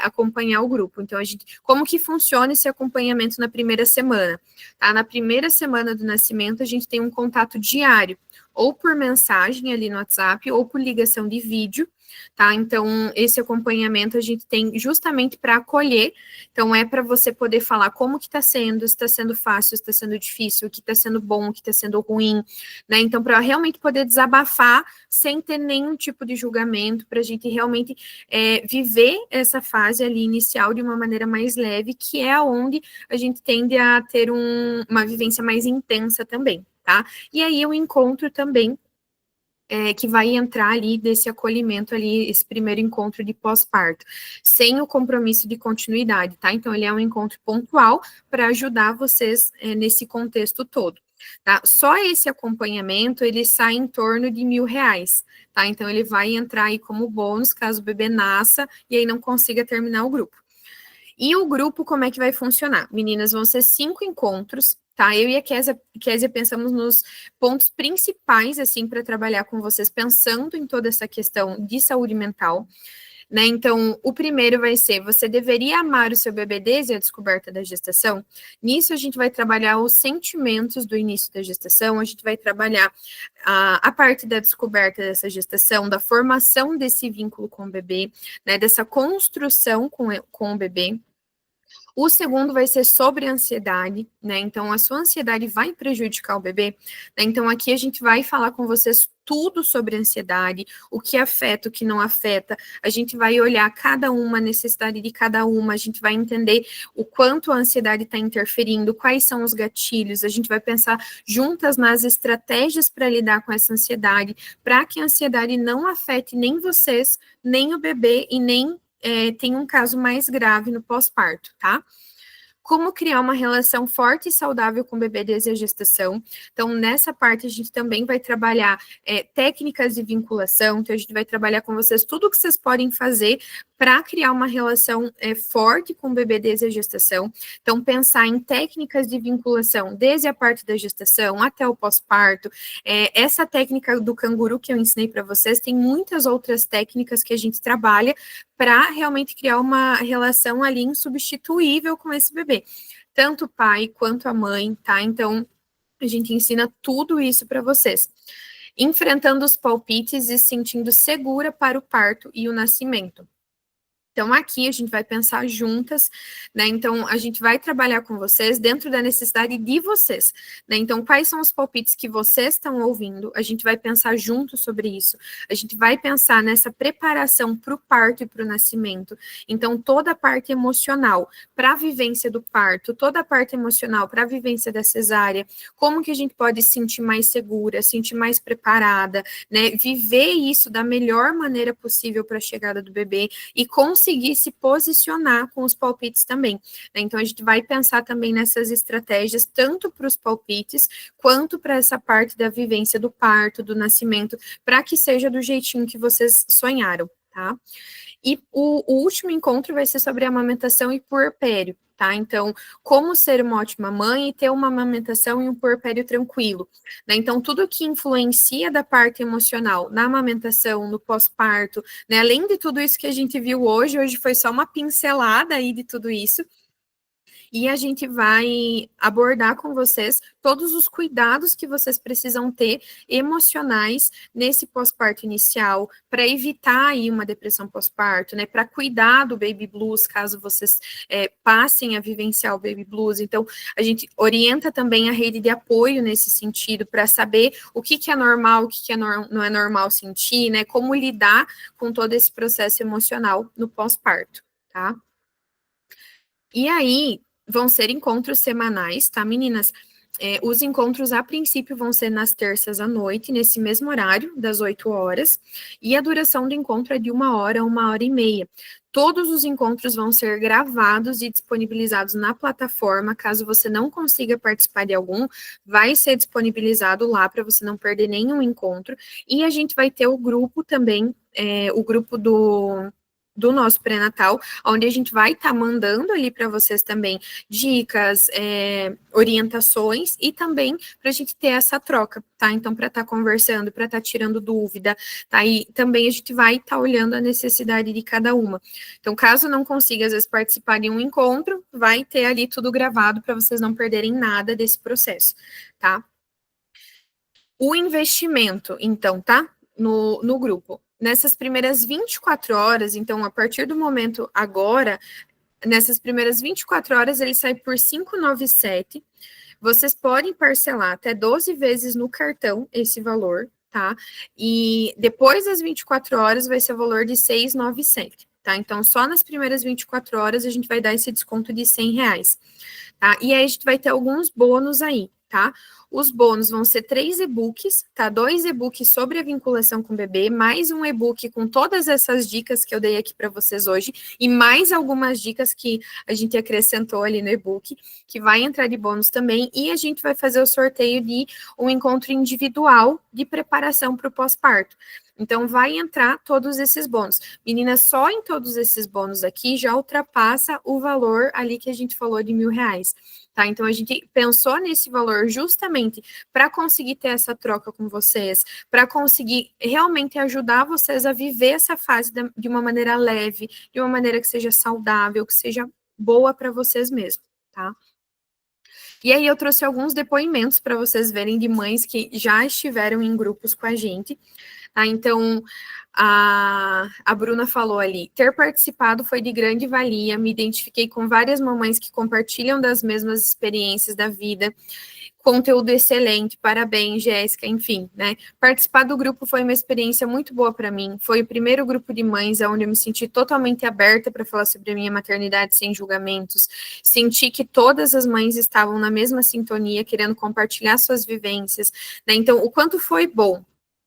acompanhar o grupo. Então, como que funciona esse acompanhamento na primeira semana? Tá? Na primeira semana do nascimento, a gente tem um contato diário, ou por mensagem ali no WhatsApp, ou por ligação de vídeo, tá? Então, esse acompanhamento a gente tem justamente para acolher, então é para você poder falar como que está sendo, se está sendo fácil, se está sendo difícil, o que está sendo bom, o que está sendo ruim, né? Então, para realmente poder desabafar sem ter nenhum tipo de julgamento, para a gente realmente viver essa fase ali inicial de uma maneira mais leve, que é onde a gente tende a ter uma vivência mais intensa também, tá? E aí o encontro também, que vai entrar ali desse acolhimento ali, esse primeiro encontro de pós-parto, sem o compromisso de continuidade, tá? Então, ele é um encontro pontual para ajudar vocês nesse contexto todo, tá? Só esse acompanhamento, ele sai em torno de R$1.000, tá? Então, ele vai entrar aí como bônus, caso o bebê nasça e aí não consiga terminar o grupo. E o grupo, como é que vai funcionar? Meninas, vão ser 5 encontros, tá? Eu e a Kézia pensamos nos pontos principais, assim, para trabalhar com vocês, pensando em toda essa questão de saúde mental, né? Então, o primeiro vai ser, você deveria amar o seu bebê desde a descoberta da gestação? Nisso, a gente vai trabalhar os sentimentos do início da gestação, a gente vai trabalhar a parte da descoberta dessa gestação, da formação desse vínculo com o bebê, né? Dessa construção com o bebê. O segundo vai ser sobre ansiedade, né? Então, a sua ansiedade vai prejudicar o bebê, né? Então, aqui a gente vai falar com vocês tudo sobre ansiedade, o que afeta, o que não afeta. A gente vai olhar cada uma, a necessidade de cada uma, a gente vai entender o quanto a ansiedade está interferindo, quais são os gatilhos, a gente vai pensar juntas nas estratégias para lidar com essa ansiedade, para que a ansiedade não afete nem vocês, nem o bebê e nem tem um caso mais grave no pós-parto, tá? Como criar uma relação forte e saudável com o bebê desde a gestação. Então, nessa parte, a gente também vai trabalhar técnicas de vinculação, então a gente vai trabalhar com vocês tudo o que vocês podem fazer para criar uma relação forte com o bebê desde a gestação. Então, pensar em técnicas de vinculação desde a parte da gestação até o pós-parto. Essa técnica do canguru que eu ensinei para vocês, tem muitas outras técnicas que a gente trabalha para realmente criar uma relação ali insubstituível com esse bebê. Tanto o pai quanto a mãe, tá? Então, a gente ensina tudo isso para vocês. Enfrentando os palpites e se sentindo segura para o parto e o nascimento. Então, aqui a gente vai pensar juntas, né? Então, a gente vai trabalhar com vocês dentro da necessidade de vocês, né? Então, quais são os palpites que vocês estão ouvindo? A gente vai pensar junto sobre isso. A gente vai pensar nessa preparação para o parto e para o nascimento. Então, toda a parte emocional para a vivência do parto, toda a parte emocional para a vivência da cesárea, como que a gente pode se sentir mais segura, se sentir mais preparada, né? Viver isso da melhor maneira possível para a chegada do bebê e conseguir se posicionar com os palpites também, né? Então, a gente vai pensar também nessas estratégias, tanto para os palpites, quanto para essa parte da vivência do parto, do nascimento, para que seja do jeitinho que vocês sonharam, tá? E o último encontro vai ser sobre amamentação e puerpério, tá? Então, como ser uma ótima mãe e ter uma amamentação e um puerpério tranquilo, né? Então, tudo que influencia da parte emocional na amamentação, no pós-parto, né? Além de tudo isso que a gente viu hoje foi só uma pincelada aí de tudo isso. E a gente vai abordar com vocês todos os cuidados que vocês precisam ter emocionais nesse pós-parto inicial, para evitar aí uma depressão pós-parto, né? Para cuidar do baby blues, caso vocês passem a vivenciar o baby blues. Então, a gente orienta também a rede de apoio nesse sentido, para saber o que é normal, o que não é normal sentir, né? Como lidar com todo esse processo emocional no pós-parto, tá? E aí, vão ser encontros semanais, tá, meninas? Os encontros, a princípio, vão ser nas terças à noite, nesse mesmo horário, das 8 horas, e a duração do encontro é de 1 hora a 1 hora e meia. Todos os encontros vão ser gravados e disponibilizados na plataforma. Caso você não consiga participar de algum, vai ser disponibilizado lá para você não perder nenhum encontro. E a gente vai ter o grupo também, o grupo do nosso pré-natal, onde a gente vai estar mandando ali para vocês também dicas, orientações e também para a gente ter essa troca, tá? Então, para estar conversando, para estar tirando dúvida, tá? E também a gente vai estar olhando a necessidade de cada uma. Então, caso não consiga, às vezes, participar de um encontro, vai ter ali tudo gravado para vocês não perderem nada desse processo, tá? O investimento, então, tá? No grupo. Nessas primeiras 24 horas, então, a partir do momento agora, nessas primeiras 24 horas, ele sai por 597. Vocês podem parcelar até 12 vezes no cartão esse valor, tá? E depois das 24 horas vai ser o valor de 697, tá? Então, só nas primeiras 24 horas a gente vai dar esse desconto de R$ 100, tá? E aí a gente vai ter alguns bônus aí, tá? Os bônus vão ser 3 e-books, tá? 2 e-books sobre a vinculação com o bebê, mais um e-book com todas essas dicas que eu dei aqui para vocês hoje, e mais algumas dicas que a gente acrescentou ali no e-book, que vai entrar de bônus também, e a gente vai fazer o sorteio de um encontro individual de preparação para o pós-parto. Então, vai entrar todos esses bônus. Meninas, só em todos esses bônus aqui já ultrapassa o valor ali que a gente falou de R$ 1.000, tá? Então, a gente pensou nesse valor justamente para conseguir ter essa troca com vocês, para conseguir realmente ajudar vocês a viver essa fase de uma maneira leve, de uma maneira que seja saudável, que seja boa para vocês mesmos, tá? E aí eu trouxe alguns depoimentos para vocês verem de mães que já estiveram em grupos com a gente. Tá? Então, a Bruna falou ali, ter participado foi de grande valia, me identifiquei com várias mamães que compartilham das mesmas experiências da vida, conteúdo excelente, parabéns, Jéssica, enfim, né? Participar do grupo foi uma experiência muito boa para mim, foi o primeiro grupo de mães onde eu me senti totalmente aberta para falar sobre a minha maternidade sem julgamentos, senti que todas as mães estavam na mesma sintonia, querendo compartilhar suas vivências, né? Então, o quanto foi bom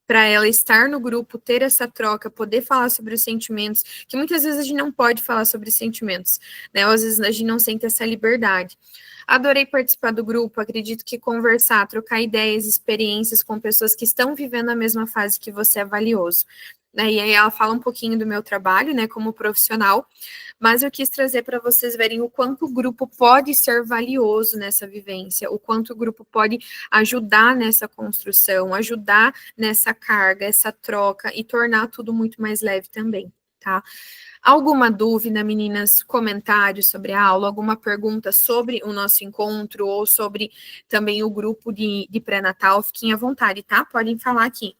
para ela estar no grupo, ter essa troca, poder falar sobre os sentimentos, que muitas vezes a gente não pode falar sobre sentimentos, né? Ou às vezes a gente não sente essa liberdade. Adorei participar do grupo, acredito que conversar, trocar ideias, experiências com pessoas que estão vivendo a mesma fase que você é valioso. E aí ela fala um pouquinho do meu trabalho, né, como profissional, mas eu quis trazer para vocês verem o quanto o grupo pode ser valioso nessa vivência, o quanto o grupo pode ajudar nessa construção, ajudar nessa carga, essa troca e tornar tudo muito mais leve também, tá? Alguma dúvida, meninas, comentários sobre a aula, alguma pergunta sobre o nosso encontro ou sobre também o grupo de pré-natal, fiquem à vontade, tá? Podem falar aqui.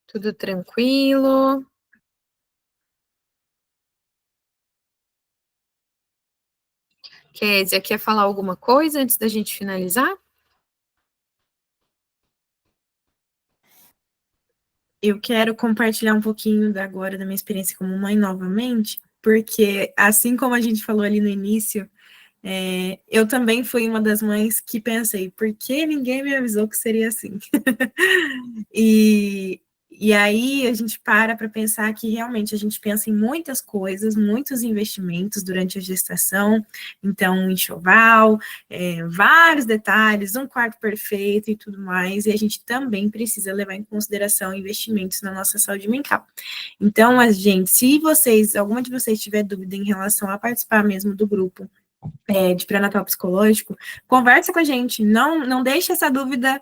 Tudo tranquilo? Kézia, quer falar alguma coisa antes da gente finalizar? Eu quero compartilhar um pouquinho agora da minha experiência como mãe novamente, porque assim como a gente falou ali no início, eu também fui uma das mães que pensei, por que ninguém me avisou que seria assim? E aí a gente para pensar que realmente a gente pensa em muitas coisas, muitos investimentos durante a gestação, então enxoval, vários detalhes, um quarto perfeito e tudo mais, e a gente também precisa levar em consideração investimentos na nossa saúde mental. Então, gente, se alguma de vocês tiver dúvida em relação a participar mesmo do grupo, de pré-natal psicológico, conversa com a gente, não deixe essa dúvida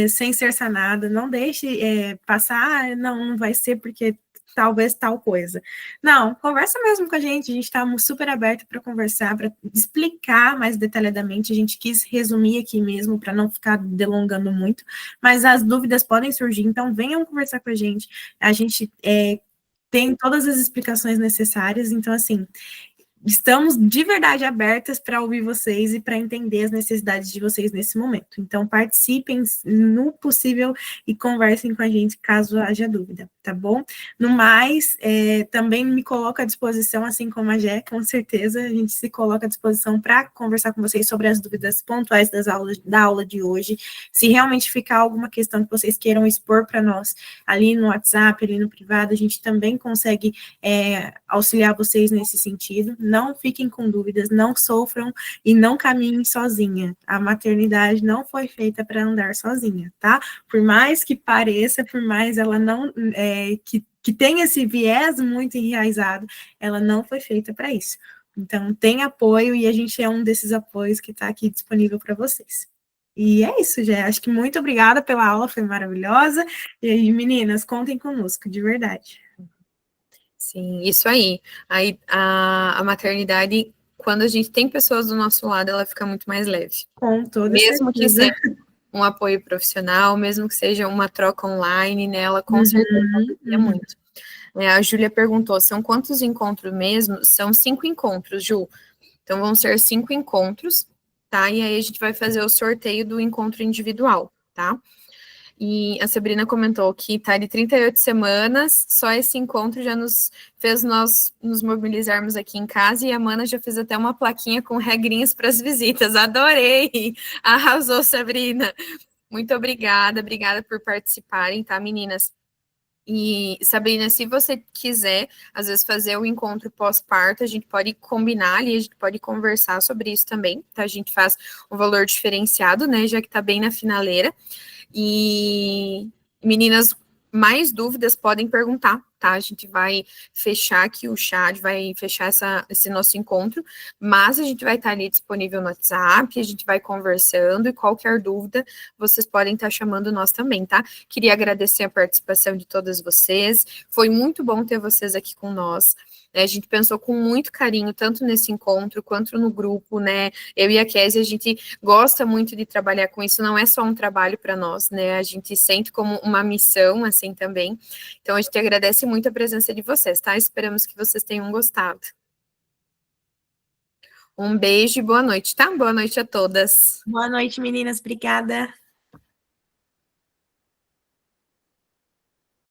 sem ser sanada, não deixe passar, não vai ser porque talvez tal coisa. Não, conversa mesmo com a gente está super aberto para conversar, para explicar mais detalhadamente, a gente quis resumir aqui mesmo, para não ficar delongando muito, mas as dúvidas podem surgir, então venham conversar com a gente tem todas as explicações necessárias, então assim, estamos de verdade abertas para ouvir vocês e para entender as necessidades de vocês nesse momento. Então, participem no possível e conversem com a gente caso haja dúvida, tá bom? No mais, também me coloco à disposição, assim como a Jé, com certeza, a gente se coloca à disposição para conversar com vocês sobre as dúvidas pontuais da aula de hoje. Se realmente ficar alguma questão que vocês queiram expor para nós ali no WhatsApp, ali no privado, a gente também consegue auxiliar vocês nesse sentido. Não fiquem com dúvidas, não sofram e não caminhem sozinha. A maternidade não foi feita para andar sozinha, tá? Por mais que pareça, por mais ela não que tenha esse viés muito enraizado, ela não foi feita para isso. Então, tem apoio e a gente é um desses apoios que está aqui disponível para vocês. E é isso, já. Acho que muito obrigada pela aula, foi maravilhosa. E aí, meninas, contem conosco, de verdade. Sim, isso aí. Aí a maternidade, quando a gente tem pessoas do nosso lado, ela fica muito mais leve. Com toda mesmo certeza. Que seja um apoio profissional, mesmo que seja uma troca online, né? Ela com certeza ajuda muito. A Júlia perguntou, são quantos encontros mesmo? São 5 encontros, Ju. Então, vão ser 5 encontros, tá? E aí a gente vai fazer o sorteio do encontro individual, tá? E a Sabrina comentou que tá de 38 semanas, só esse encontro já nos fez nós nos mobilizarmos aqui em casa, e a Mana já fez até uma plaquinha com regrinhas para as visitas. Adorei! Arrasou, Sabrina! Muito obrigada por participarem, tá, meninas? E, Sabrina, se você quiser, às vezes, fazer o encontro pós-parto, a gente pode combinar ali, a gente pode conversar sobre isso também, tá? A gente faz um valor diferenciado, né, já que tá bem na finaleira. E, meninas, mais dúvidas podem perguntar, tá? A gente vai fechar aqui o chat, vai fechar esse nosso encontro, mas a gente vai estar ali disponível no WhatsApp, a gente vai conversando, e qualquer dúvida, vocês podem estar chamando nós também, tá? Queria agradecer a participação de todas vocês, foi muito bom ter vocês aqui com nós. né? A gente pensou com muito carinho, tanto nesse encontro, quanto no grupo, né? Eu e a Kézia, a gente gosta muito de trabalhar com isso, não é só um trabalho para nós, né? A gente sente como uma missão, assim, também. Então, a gente agradece muito a presença de vocês, tá? Esperamos que vocês tenham gostado. Um beijo e boa noite, tá? Boa noite a todas. Boa noite, meninas. Obrigada.